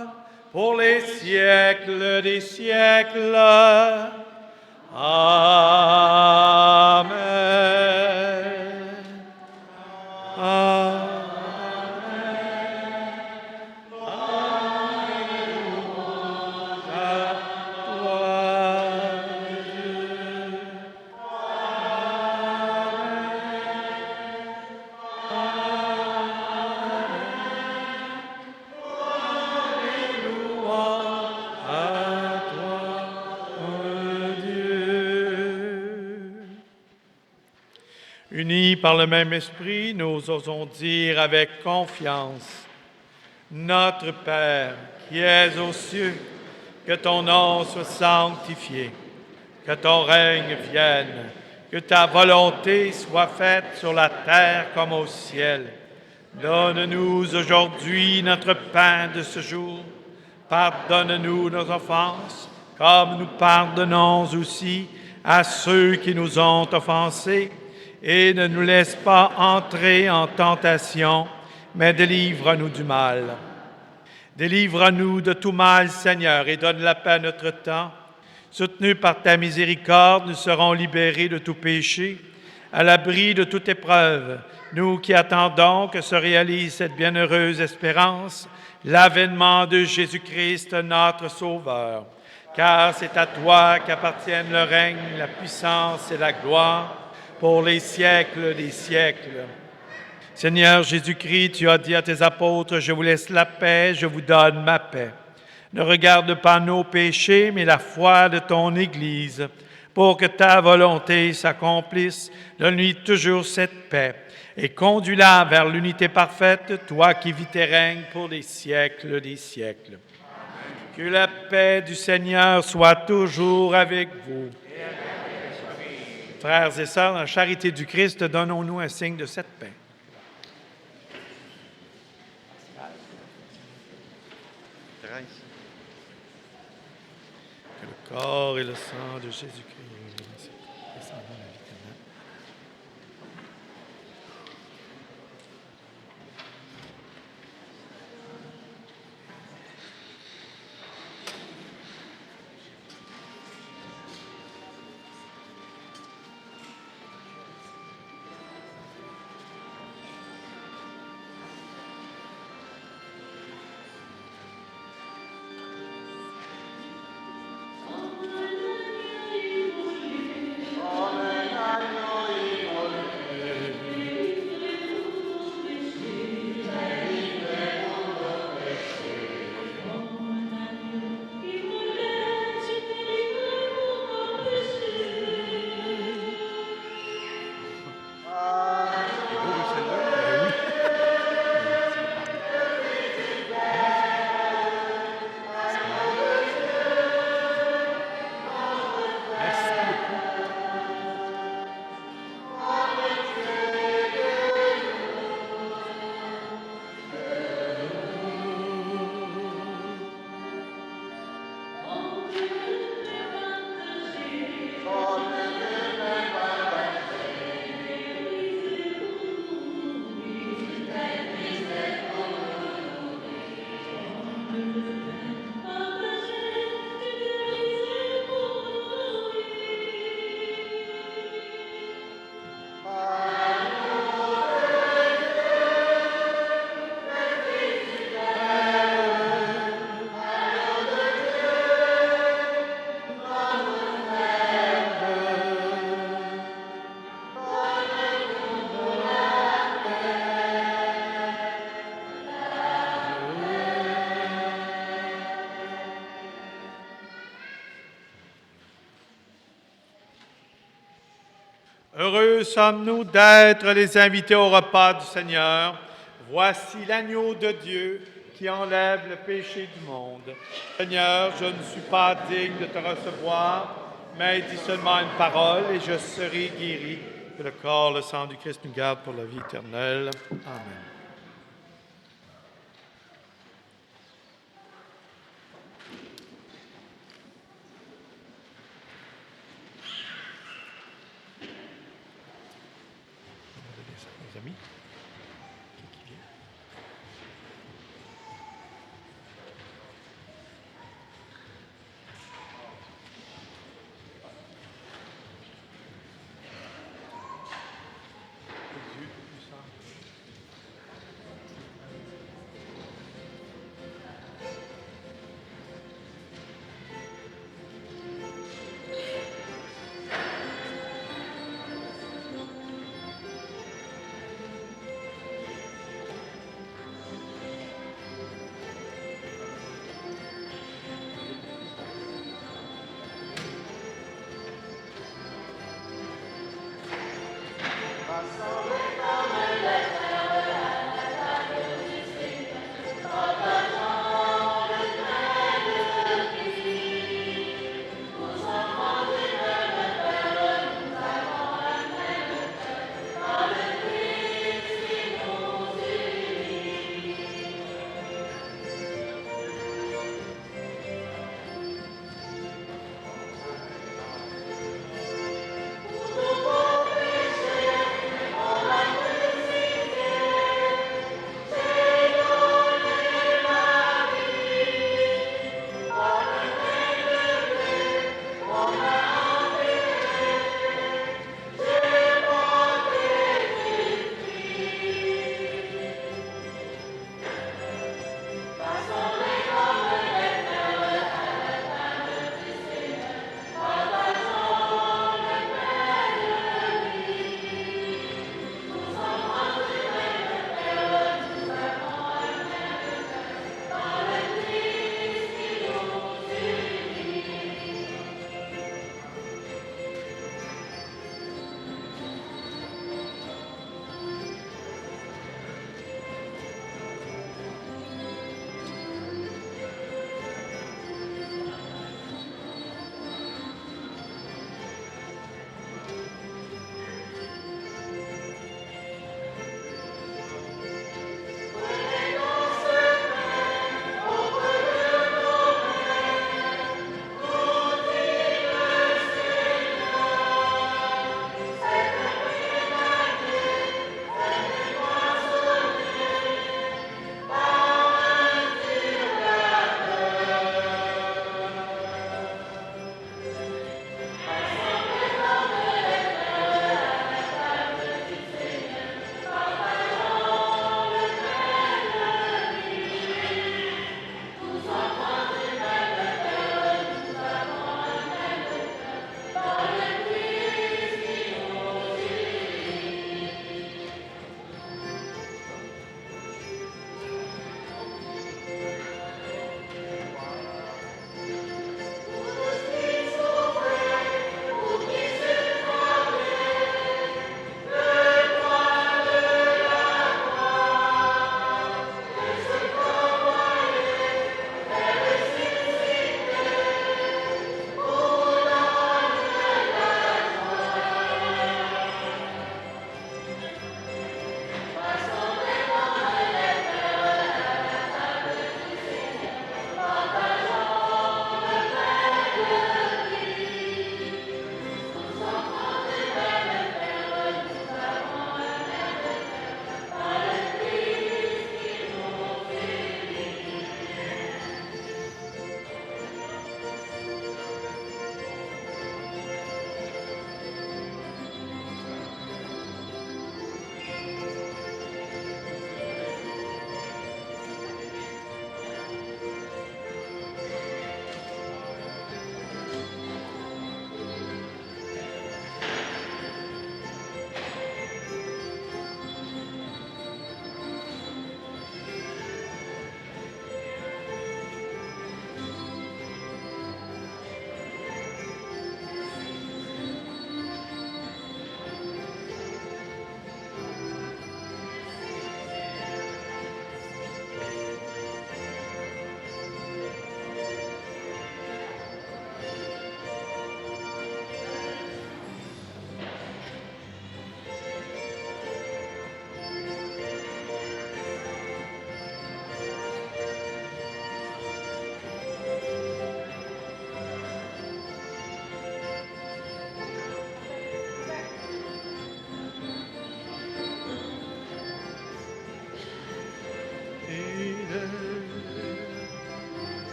pour les siècles des siècles. Amen. Amen. Unis par le même esprit, nous osons dire avec confiance, Notre Père, qui es aux cieux, que ton nom soit sanctifié, que ton règne vienne, que ta volonté soit faite sur la terre comme au ciel. Donne-nous aujourd'hui notre pain de ce jour. Pardonne-nous nos offenses, comme nous pardonnons aussi à ceux qui nous ont offensés. Et ne nous laisse pas entrer en tentation, mais délivre-nous du mal. Délivre-nous de tout mal, Seigneur, et donne la paix à notre temps. Soutenus par ta miséricorde, nous serons libérés de tout péché, à l'abri de toute épreuve, nous qui attendons que se réalise cette bienheureuse espérance, l'avènement de Jésus-Christ, notre Sauveur. Car c'est à toi qu'appartiennent le règne, la puissance et la gloire, pour les siècles des siècles. Seigneur Jésus-Christ, tu as dit à tes apôtres, « Je vous laisse la paix, je vous donne ma paix. » Ne regarde pas nos péchés, mais la foi de ton Église. Pour que ta volonté s'accomplisse, donne-lui toujours cette paix et conduis-la vers l'unité parfaite, toi qui vis et règnes pour les siècles des siècles. Que la paix du Seigneur soit toujours avec vous. Frères et sœurs, dans la charité du Christ, donnons-nous un signe de cette paix. Que le corps et le sang de Jésus-Christ descendent dans la vie éternelle. Heureux sommes-nous d'être les invités au repas du Seigneur. Voici l'agneau de Dieu qui enlève le péché du monde. Seigneur, je ne suis pas digne de te recevoir, mais dis seulement une parole et je serai guéri. Que le corps, le sang du Christ nous garde pour la vie éternelle. Amen.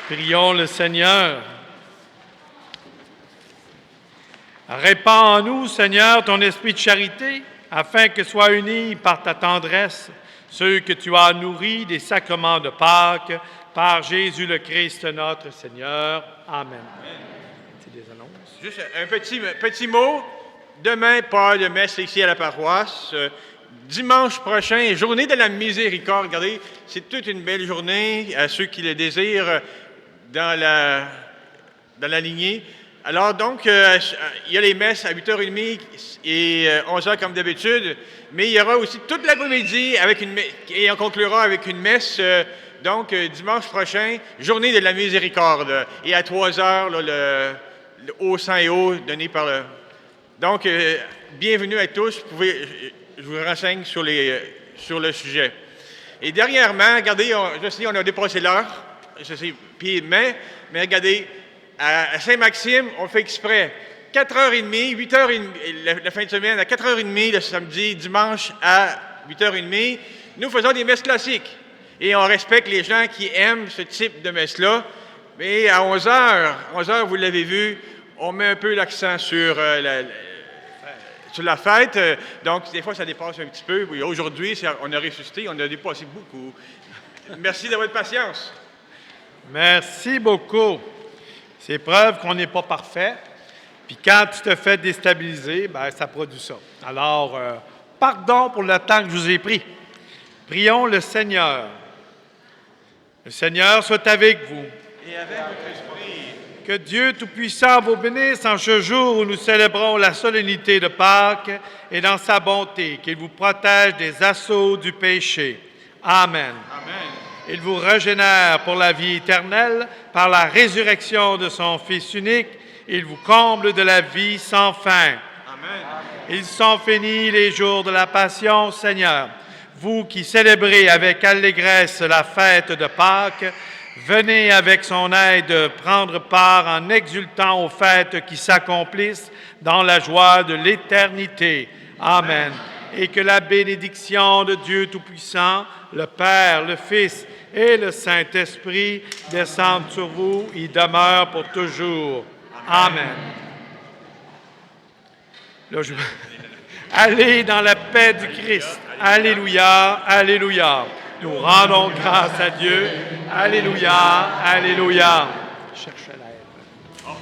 Prions le Seigneur. Répands en nous, Seigneur, ton esprit de charité, afin que soient unis par ta tendresse ceux que tu as nourris des sacrements de Pâques, par Jésus le Christ, notre Seigneur. Amen. C'est des annonces. Juste un petit mot. Demain, pas de messe ici à la paroisse. Dimanche prochain, journée de la miséricorde. Regardez, c'est toute une belle journée à ceux qui le désirent dans la lignée. Alors donc, il y a les messes à 8h30 et 11h comme d'habitude, mais il y aura aussi toute l'après-midi et on conclura avec une messe, dimanche prochain, journée de la miséricorde. Et à 3h, le haut sang et eau donné par le... Donc, bienvenue à tous. Je vous renseigne sur le sujet. Et dernièrement, regardez, je sais, on a dépassé l'heure, mais regardez, à Saint-Maxime, on fait exprès. 4h30, 8h30, la fin de semaine, à 4h30, le samedi, dimanche à 8h30, nous faisons des messes classiques. Et on respecte les gens qui aiment ce type de messe-là. Mais à 11h, vous l'avez vu, on met un peu l'accent sur la fête. Donc, des fois, ça dépasse un petit peu. Aujourd'hui, on a ressuscité, on a dépassé beaucoup. Merci de votre patience. Merci beaucoup. C'est preuve qu'on n'est pas parfait. Puis quand tu te fais déstabiliser, ça produit ça. Alors, pardon pour le temps que je vous ai pris. Prions le Seigneur. Le Seigneur soit avec vous. Et avec votre esprit. Que Dieu Tout-Puissant vous bénisse en ce jour où nous célébrons la solennité de Pâques et dans sa bonté, qu'il vous protège des assauts du péché. Amen. Amen. Il vous régénère pour la vie éternelle par la résurrection de son Fils unique. Il vous comble de la vie sans fin. Amen. Ils sont finis les jours de la Passion, Seigneur. Vous qui célébrez avec allégresse la fête de Pâques, venez avec son aide prendre part en exultant aux fêtes qui s'accomplissent dans la joie de l'éternité. Amen. Et que la bénédiction de Dieu Tout-Puissant, le Père, le Fils et le Saint-Esprit descendent sur vous, y demeurent pour toujours. Amen. Là, allez dans la paix du Christ. Alléluia, alléluia. Nous rendons grâce à Dieu. Alléluia, alléluia. Cherchez l'aide.